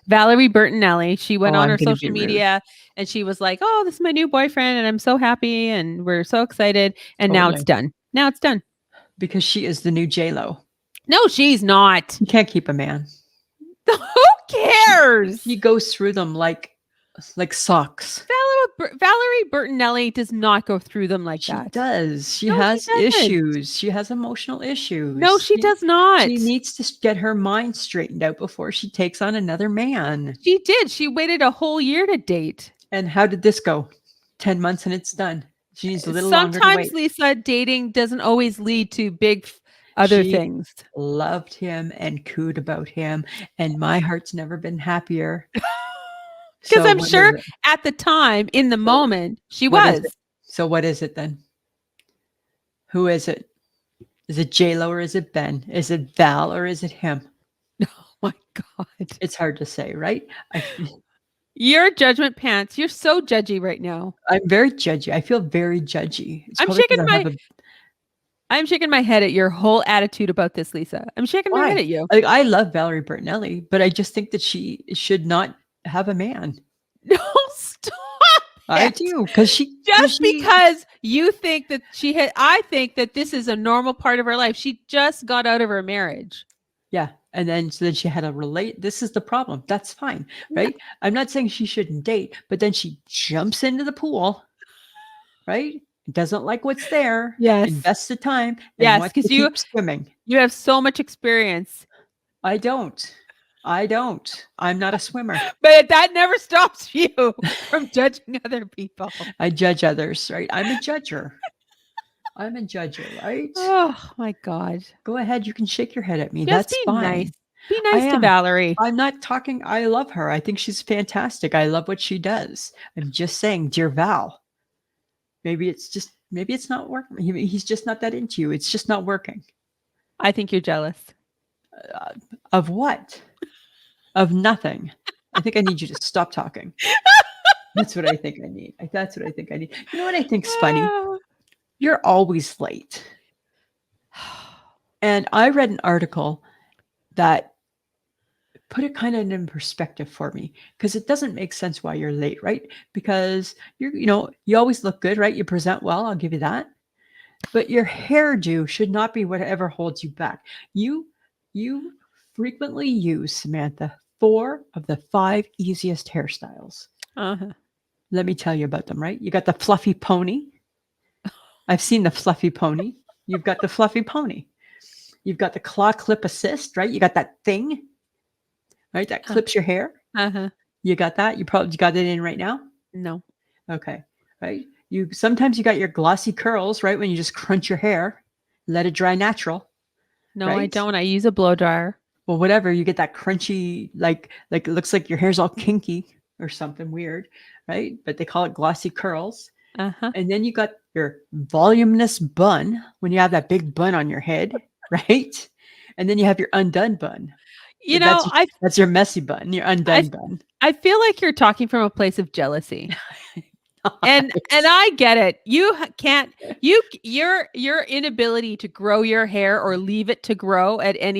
Valerie Bertinelli, she went on I'm her gonna social be rude. media and she was like, "Oh, this is my new boyfriend and I'm so happy and we're so excited." And now it's Totally. done. Now it's done. Because she is the new J-Lo. No, she's not. You can't keep a man. Who cares? He goes through them like socks. Valerie Bertinelli does not go through them like She that. does. She No, has she doesn't. issues. She has emotional issues. No, she does not. She needs to get her mind straightened out before she takes on another man. She did. She waited a whole year to date. And how did this go? 10 months and it's done. She needs a little longer to Sometimes, wait. Lisa, dating doesn't always lead to big other She things. loved him and cooed about him, and my heart's never been happier. Because So I'm what sure is it? at the time, in the moment, she What is was. it? So what is it then? Who is it? Is it J-Lo or is it Ben? Is it Val or is it him? Oh my God. It's hard to say, right? Your judgment pants. You're so judgy right now. I'm very judgy. I feel very judgy. It's I'm probably 'cause shaking I have a I'm shaking my head at your whole attitude about this, Lisa. I'm shaking my head why? at you. Like, I love Valerie Bertinelli, but I just think that she should not have a man. No, stop. I it. do because Just because you think that I think that this is a normal part of her life. She just got out of her marriage. yeah, and then she had to relate. This is the problem. That's fine, right? I'm not saying she shouldn't date, but then she jumps into the pool right? It doesn't like what's there. Yes. Invest the time and Yes, wants to because keep swimming. you have so much experience. I don't. I don't. I'm not a swimmer. But that never stops you from judging other people. I judge others, right? I'm a judger. I'm a judger, right? Oh my God. Go ahead. You can shake your head at me. Just That's be nice. fine. Be I nice to am. Valerie. I'm not talking. I love her. I think she's fantastic. I love what she does. I'm just saying, dear Val, maybe it's not working. He's just not that into you. It's just not working. I think you're jealous. Of what? Of nothing. I think I need you to stop talking. That's what I think I need. That's what I think I need. You know what I think's funny? You're always late. And I read an article that put it kind of in perspective for me because it doesn't make sense why you're late, right? Because you always look good, right? You present well, I'll give you that. But your hairdo should not be whatever holds you back. You frequently use, Samantha, 4 of the 5 easiest hairstyles. Uh-huh. Let me tell you about them, right? You got the fluffy pony. I've seen the fluffy pony. You've got the fluffy pony. You've got the claw clip assist, right? You got that thing, right? That clips your hair. Uh-huh. You got that? You probably got it in right now? No. Okay. Right? Sometimes you got your glossy curls, right? When you just crunch your hair, let it dry natural. No, right? I don't. I use a blow dryer. Well, whatever. You get that crunchy, like it looks like your hair's all kinky or something weird, right? But they call it glossy curls. Uh-huh. And then you got your voluminous bun when you have that big bun on your head, right? And then you have your undone bun. You know, That's your messy bun, your undone bun. I feel like you're talking from a place of jealousy. And I get it. You can't your inability to grow your hair or leave it to grow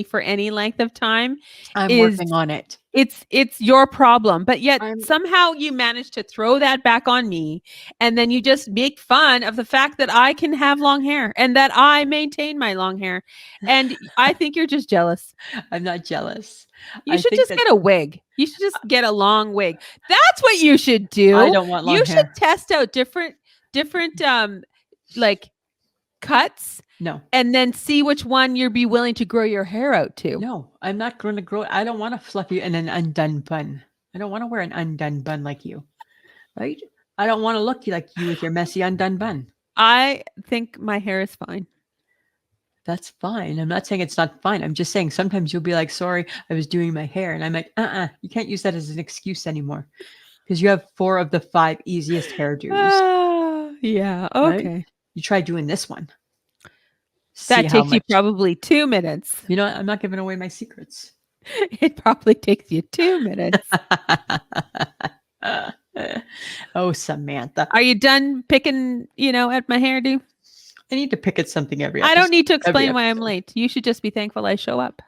for any length of time I'm working on it. It's your problem. But yet somehow you manage to throw that back on me, and then you just make fun of the fact that I can have long hair and that I maintain my long hair. And I think you're just jealous. I'm not jealous. You should just get a wig. You should just get a long wig. That's what you should do. I don't want long hair. You should test out different like cuts. No. And then see which one you'd be willing to grow your hair out to. No, I'm not going to grow. I don't want a fluffy and an undone bun. I don't want to wear an undone bun like you. Right? I don't want to look like you with your messy undone bun. I think my hair is fine. That's fine. I'm not saying it's not fine. I'm just saying sometimes you'll be like, sorry, I was doing my hair. And I'm like, you can't use that as an excuse anymore. Because you have 4 of the 5 easiest hairdos. Yeah. Okay. Right? You try doing this one. That takes you probably 2 minutes. You know what? I'm not giving away my secrets. It probably takes you 2 minutes. Oh, Samantha. Are you done picking, at my hairdo? I need to pick at something every episode. I don't need to explain why I'm late. You should just be thankful I show up.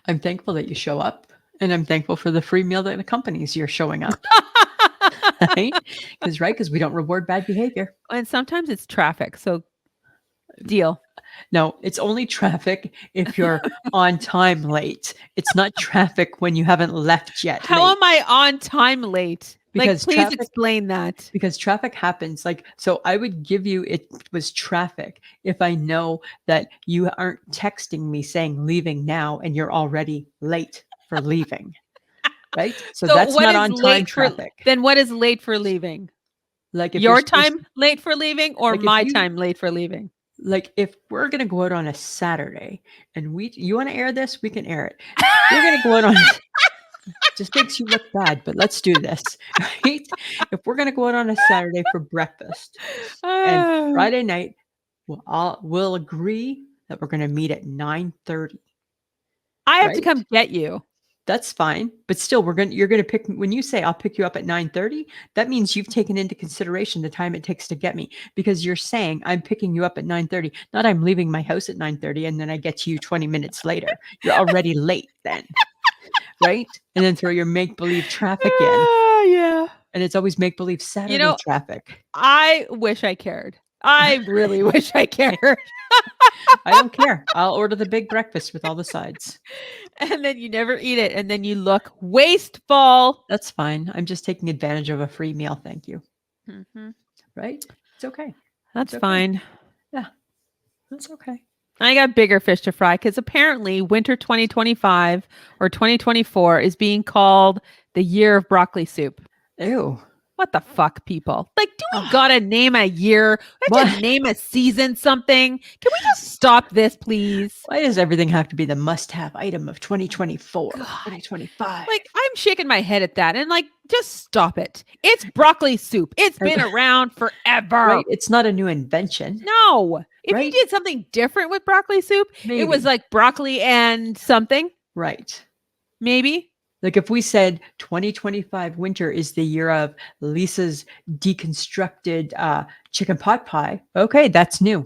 I'm thankful that you show up, and I'm thankful for the free meal that accompanies your showing up. Right? Because we don't reward bad behavior. And sometimes it's traffic, so deal. No, it's only traffic if you're on time late. It's not traffic when you haven't left yet. How am I on time late? Because please explain that. Because traffic happens. So I would give you, it was traffic if I know that you aren't texting me saying leaving now and you're already late for leaving. Right? So that's not on time traffic. Then what is late for leaving? Like if your time late for leaving or my time late for leaving? Like if we're going to go out on a Saturday and you want to air this, we can air it. We're going to go out on just makes you look bad, but let's do this, right? If we're going to go out on a Saturday for breakfast and Friday night, we'll agree that we're going to meet at 9:30. I have to come get you. That's fine. But still, you're going to pick, when you say I'll pick you up at 9:30, that means you've taken into consideration the time it takes to get me, because you're saying I'm picking you up at 9:30, not I'm leaving my house at 9:30 and then I get to you 20 minutes later. You're already late then. Right? And then throw your make-believe traffic in. Yeah. And it's always make-believe Saturday traffic. I wish I cared. I really wish I cared. I don't care. I'll order the big breakfast with all the sides. And then you never eat it. And then you look wasteful. That's fine. I'm just taking advantage of a free meal. Thank you. Mm-hmm. Right? It's okay. That's It's okay. fine. Yeah, that's okay. I got bigger fish to fry because apparently winter 2025 or 2024 is being called the year of broccoli soup. Ew. What the fuck, people? Like, do we Oh, gotta name a year? We have to what? name a season something? Can we just stop this, please? Why does everything have to be the must-have item of 2024, God. 2025? Like, I'm shaking my head at that and like, just stop it. It's broccoli soup. It's been around forever. Right? It's not a new invention. No. If you Right? did something different with broccoli soup, it was Maybe. like broccoli and something, Right. maybe. Like if we said 2025 winter is the year of Lisa's deconstructed chicken pot pie, okay, that's new.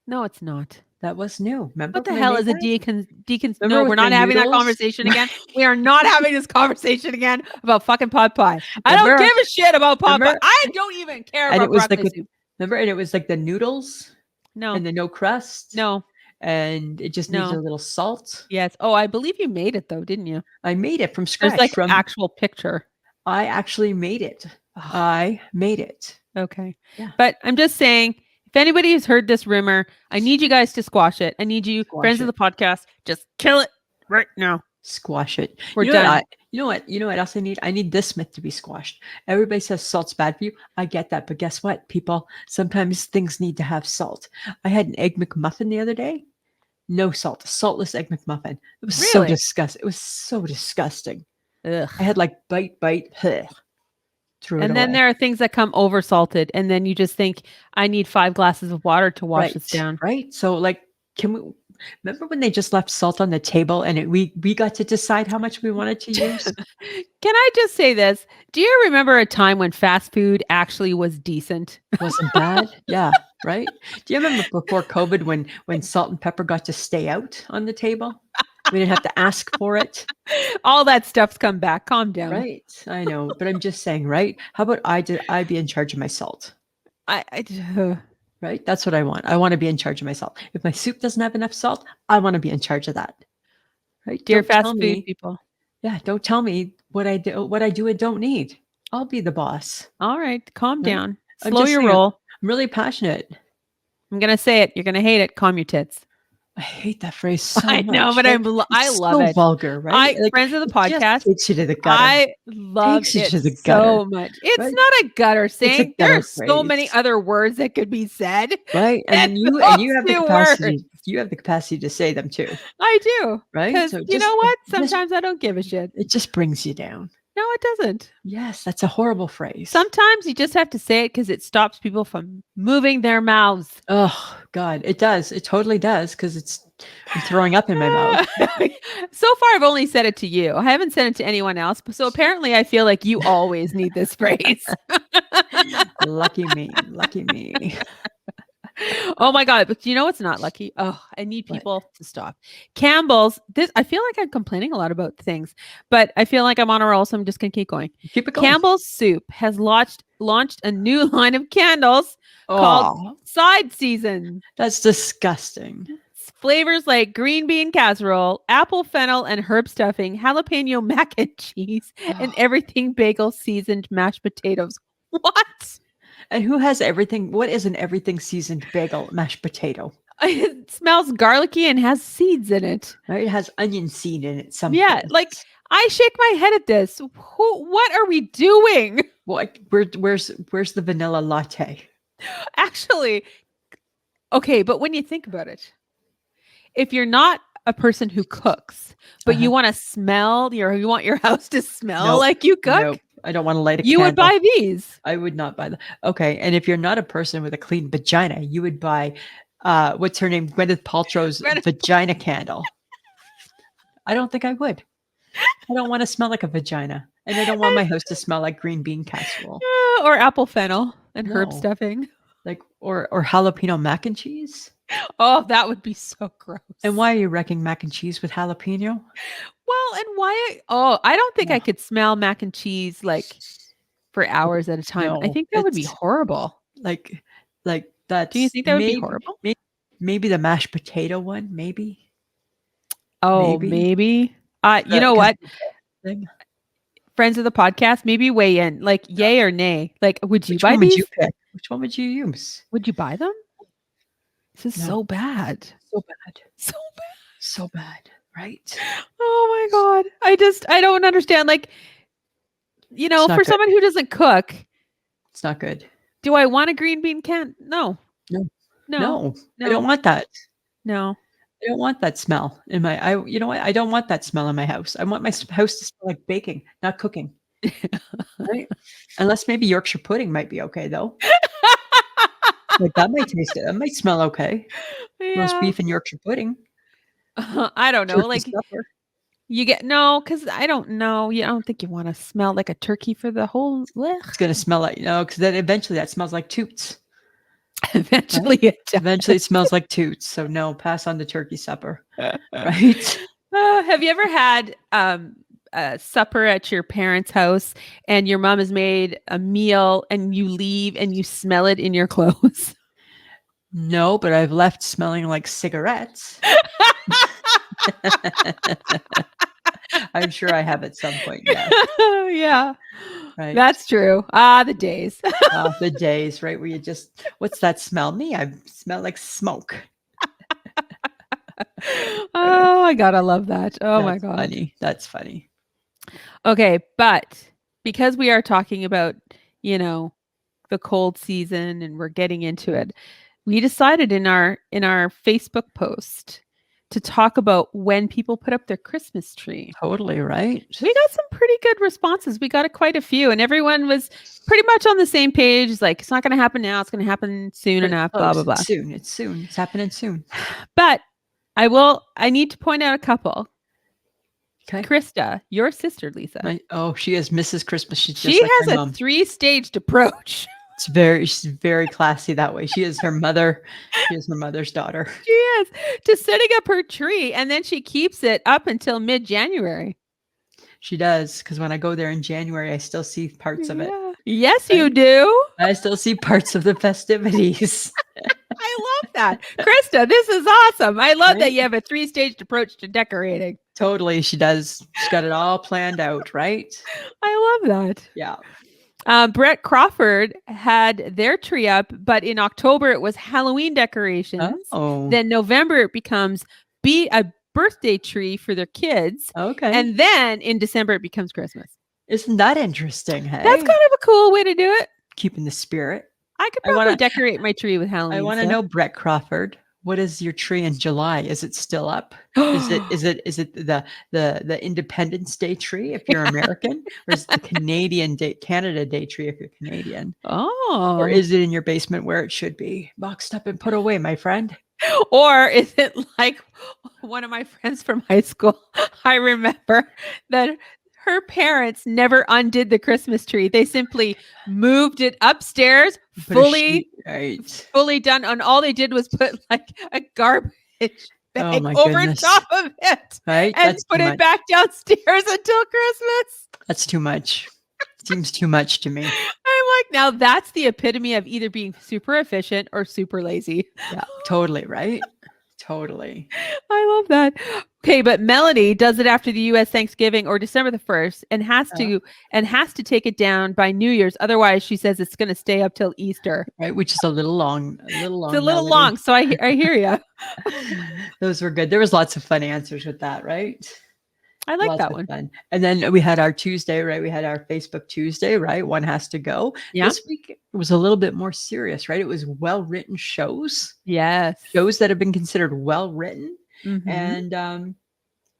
No, it's not. That was new. Remember What the when I hell made is a that? decon? Remember No, with we're not the having that noodles? conversation again. We are not having this conversation again about fucking pot pie. I don't Remember? give a shit about pot pie. Remember? I don't even care And about it was like broccoli soup. remember, and it was like the noodles No, and the no crust, no, and it just needed a no. little salt. Yes. Oh, I believe you made it though, didn't you? I made it from There's scratch. like an From actual picture. I actually made it. Ugh, I made it. okay. Yeah. But I'm just saying, if anybody has heard this rumor, I need you guys to squash it. I need you, Squash friends it. of the podcast, just kill it right now. Squash it. We're you know done. What you know what else I need? I need this myth to be squashed. Everybody says salt's bad for you. I get that, but guess what, people? Sometimes things need to have salt. I had an egg McMuffin the other day. No salt, saltless egg McMuffin. It was so Really? disgusting. It was so disgusting. Ugh. I had like bite, threw it And then away. there are things that come over salted, and then you just think, I need 5 glasses of water to wash this down. Right. So like, can we remember when they just left salt on the table and we got to decide how much we wanted to use? Can I just say this? Do you remember a time when fast food actually was decent? Wasn't bad. Yeah. Right. Do you remember before COVID when salt and pepper got to stay out on the table? We didn't have to ask for it. All that stuff's come back. Calm down. Right. I know, but I'm just saying, right? How about I be in charge of my salt? Right? That's what I want. I want to be in charge of my salt. If my soup doesn't have enough salt, I want to be in charge of that. Right? Dear Don't fast tell food me, people. yeah, don't tell me what I do and don't need. I'll be the boss. All right, calm Right? down. I'm Slow just your saying, roll. I'm really passionate. I'm gonna say it. You're gonna hate it. Calm your tits. I hate that phrase so I much. know, but right? I It's love so it. vulgar, right? Like, Friends of the it just podcast, takes you to the gutter. I love Takes you it to the gutter, so much. It's right? not a gutter saying. There gutter are so many phrase. other words that could be said. Right? than And you those have the 2 capacity. words. You have the capacity to say them too, I do. right? Because So you just know what? it just Sometimes I don't give a shit. it just brings you down. No, it doesn't. Yes, that's a horrible phrase. Sometimes you just have to say it because it stops people from moving their mouths. Oh God, it does. It totally does because I'm throwing up in my mouth. So far, I've only said it to you. I haven't said it to anyone else. So apparently, I feel like you always need this phrase. Lucky me. Lucky me. Oh my God. But you know what's not lucky? Oh, I need people to stop. Campbell's, I feel like I'm complaining a lot about things, but I feel like I'm on a roll, so I'm just going to keep going. Keep it going. Campbell's Soup has launched a new line of candles called Side Season. That's disgusting. Flavors like green bean casserole, apple fennel and herb stuffing, jalapeno mac and cheese, and everything bagel seasoned mashed potatoes. What? And who has everything? What is an everything seasoned bagel mashed potato? It smells garlicky and has seeds in it. Right? It has onion seed in it. Yeah, like I shake my head at this. What are we doing? What? Where's the vanilla latte? Actually, okay, but when you think about it, if you're not a person who cooks, but you want to smell you want your house to smell like you cook. Nope. I don't want to light a You candle. would buy these. I would not buy them. Okay. And if you're not a person with a clean vagina, you would buy, what's her name? Gwyneth Paltrow's vagina candle. I don't think I would. I don't want to smell like a vagina. And I don't want my house to smell like green bean casserole. Or apple fennel and herb stuffing. Like, or jalapeno mac and cheese. Oh, that would be so gross. And why are you wrecking mac and cheese with jalapeno? Well, and why? I don't think I could smell mac and cheese like for hours at a time. No, I think that would be horrible. Like that. Do you think that would be horrible? Maybe the mashed potato one, maybe. Oh, maybe. You know what? Friends of the podcast, maybe weigh in. Like, yay or nay? Like, would you buy these? Which one would you use? Would you buy them? This is No. so bad. So bad. So bad. So bad, right? Oh my God. I don't understand. Like, It's not for good. someone who doesn't cook, It's not good. do I want a green bean can? No. No. No. I don't want that. No. I don't want that smell in my you know what? I don't want that smell in my house. I want my house to smell like baking, not cooking. Right? Unless maybe Yorkshire pudding might be okay though. Like that might taste it. That might smell okay. Roast Yeah. beef and Yorkshire pudding. I don't know. Turkey Like supper. you get no, because I don't know. I don't think you want to smell like a turkey for the whole. It's gonna smell like because then eventually that smells like toots. Eventually, it does. Eventually it smells like toots. So no, pass on the turkey supper. Right? Have you ever had a supper at your parents' house and your mom has made a meal and you leave and you smell it in your clothes? No, but I've left smelling like cigarettes. I'm sure I have at some point. Yeah. Yeah. Right. That's true. The days. The days, right? Where you just, what's that smell? Me, I smell like smoke. Oh my God. I love that. Oh my That's God. funny. That's funny. Okay. But because we are talking about, the cold season and we're getting into it, we decided in our Facebook post to talk about when people put up their Christmas tree. Totally right. We got some pretty good responses. We got quite a few, and everyone was pretty much on the same page. It's like, it's not going to happen now. It's going to happen soon enough, blah, blah, blah. Soon. It's soon. It's happening soon. But I need to point out a couple. Okay. Krista, your sister, Lisa. She is Mrs. Christmas. She has a 3-staged approach. She's very classy that way. She is her mother. She is her mother's daughter. She is, to setting up her tree, and then she keeps it up until mid-January. She does, because when I go there in January, I still see parts of it. Yes, you do. I still see parts of the festivities. I love that. Krista, this is awesome. I love that you have a 3-staged approach to decorating. Totally, she does. She's got it all planned out, right? I love that. Yeah. Brett Crawford had their tree up, but in October it was Halloween decorations. Oh. Then November it becomes a birthday tree for their kids. Okay. And then in December it becomes Christmas. Isn't that interesting? Hey? That's kind of a cool way to do it. Keeping the spirit. I could probably decorate my tree with Halloween. I want to know, Brett Crawford, what is your tree in July? Is it still up? Is it the Independence Day tree if you're American, or is it the Canada Day tree if you're Canadian? Oh. Or is it in your basement where it should be, boxed up and put away, my friend? Or is it like one of my friends from high school? I remember that her parents never undid the Christmas tree. They simply moved it upstairs, fully done. And all they did was put like a garbage bag over top of it, right? And put it back downstairs until Christmas. That's too much. Seems too much to me. I'm like, now that's the epitome of either being super efficient or super lazy. Yeah, totally, right? Totally. I love that. Okay, but Melanie does it after the US Thanksgiving or December the 1st and has to take it down by New Year's. Otherwise, she says it's going to stay up till Easter. Right, which is a little long. It's a little long, so I hear you. Those were good. There was lots of fun answers with that, right? I like that one. Fun. And then we had our Tuesday, right? We had our Facebook Tuesday, right? One has to go. Yeah. This week it was a little bit more serious, right? It was well-written shows. Yes. Shows that have been considered well-written. Mm-hmm. And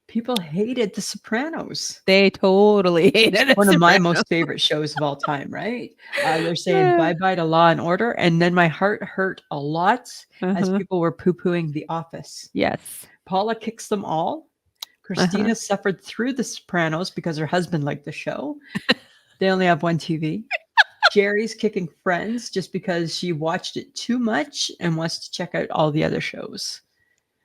people hated The Sopranos. They totally hated it. One of my most favorite shows of all time, right? They're saying bye-bye to Law and Order. And then my heart hurt a lot as people were poo-pooing The Office. Yes. Paula kicks them all. Christina suffered through The Sopranos because her husband liked the show. They only have one TV. Jerry's kicking Friends just because she watched it too much and wants to check out all the other shows.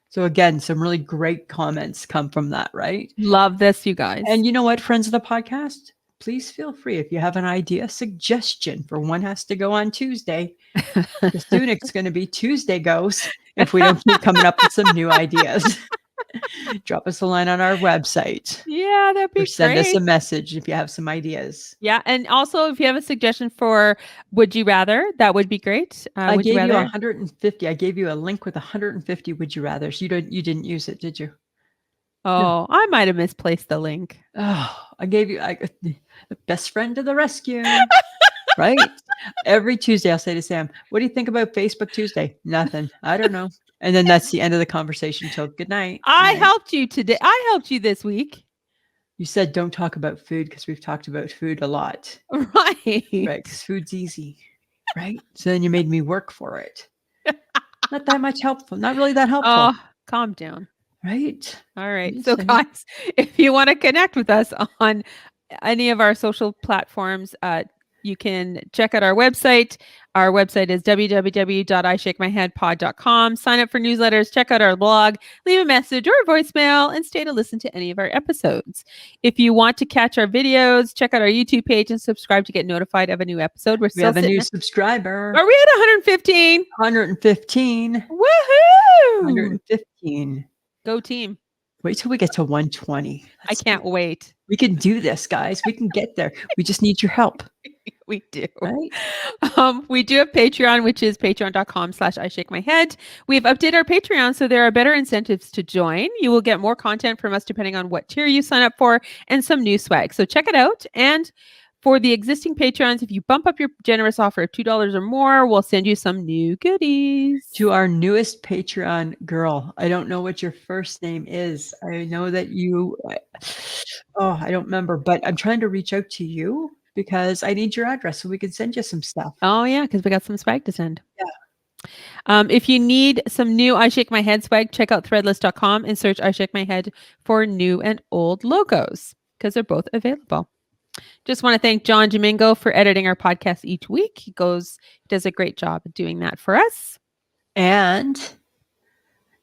So again, some really great comments come from that, right? Love this, you guys. And you know what, friends of the podcast? Please feel free if you have an idea, suggestion for One Has to Go on Tuesday. Soon it's going to be Tuesday Goes if we don't keep coming up with some new ideas. Drop us a line on our website. Yeah, that'd be Or send us great. a message if you have some ideas. Yeah, and also if you have a suggestion for Would You Rather, that would be great. I Would you gave you rather? 150. I gave you a link with 150 would you rathers. You didn't use it, did you? No. Oh, I might have misplaced the link. Oh, I gave you the best friend to the rescue. Right? Every Tuesday I'll say to Sam, "What do you think about Facebook Tuesday?" Nothing. I don't know. And then that's the end of the conversation till good night. I Good night. helped you today. I helped you this week. You said don't talk about food because we've talked about food a lot. Right. Right? Because food's easy. Right? So then you made me work for it. Not that much helpful. Not really that helpful. Oh, calm down. Right? All right. Just So, saying. guys, if you want to connect with us on any of our social platforms, you can check out our website. Our website is www.ishakemyheadpod.com. Sign up for newsletters, check out our blog, leave a message or a voicemail, and stay to listen to any of our episodes. If you want to catch our videos, check out our YouTube page and subscribe to get notified of a new episode. We have a new subscriber. Are we at 115? 115. Woohoo! 115. Go team. Wait till we get to 120. I can't wait. We can do this, guys. We can get there. We just need your help. We do. Right? We do have Patreon, which is patreon.com/ishakemyhead. We have updated our Patreon, so there are better incentives to join. You will get more content from us depending on what tier you sign up for and some new swag. So check it out. And for the existing Patreons, if you bump up your generous offer of $2 or more, we'll send you some new goodies. To our newest Patreon girl, I don't know what your first name is. I know that you, I don't remember, but I'm trying to reach out to you because I need your address so we can send you some stuff. Oh, yeah, because we got some swag to send. Yeah. If you need some new I Shake My Head swag, check out threadless.com and search I Shake My Head for new and old logos because they're both available. Just want to thank John Domingo for editing our podcast each week. He does a great job of doing that for us. And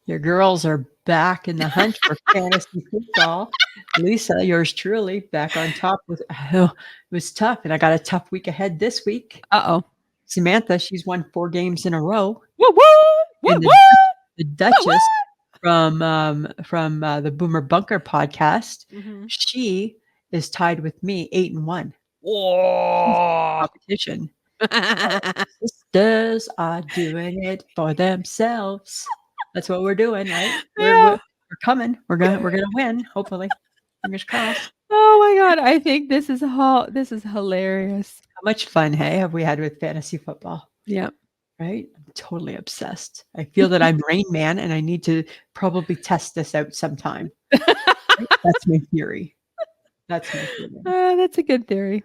your girls are back in the hunt for fantasy football. Lisa, yours truly, back on top with it was tough. And I got a tough week ahead this week. Uh-oh. Samantha, she's won 4 games in a row. Woo, woo, woo, And woo, the Duchess woo, from the Boomer Bunker podcast, she is tied with me 8-1. Whoa. Competition. Sisters are doing it for themselves. That's what we're doing, right? We're coming. We're gonna win. Hopefully, fingers crossed. Oh my God! I think this is hilarious. How much fun, hey, have we had with fantasy football? Yeah. Right? I'm totally obsessed. I feel that I'm Rain Man, and I need to probably test this out sometime. Right? That's my theory. That's my theory. That's a good theory.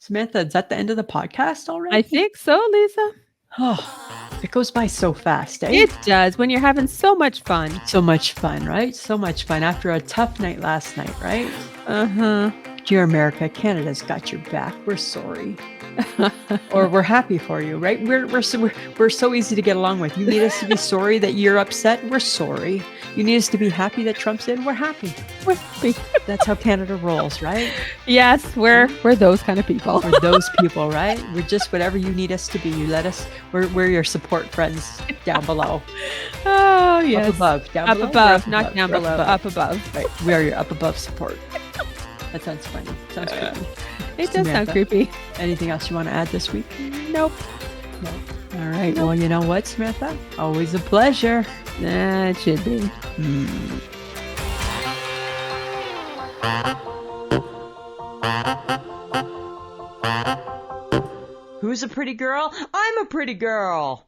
Samantha, is that the end of the podcast already? I think so, Lisa. Oh, it goes by so fast, eh? It does when you're having so much fun. So much fun, right? So much fun after a tough night last night, right? Uh-huh. Dear America, Canada's got your back. We're sorry. Or we're happy for you, right? We're so easy to get along with. You need us to be sorry that you're upset. We're sorry. You need us to be happy that Trump's in. We're happy. We're happy. That's how Canada rolls, right? Yes, we're those kind of people. We're those people, right? We're just whatever you need us to be. You let us. We're your support friends down below. Oh yes. Up above. Down up below. above, not down below. Up above. Right. We are your up above support. That sounds funny. Sounds creepy. It does sound creepy. Anything else you want to add this week? Nope. All right. Well, you know what, Samantha? Always a pleasure. It should be. Who's a pretty girl? I'm a pretty girl.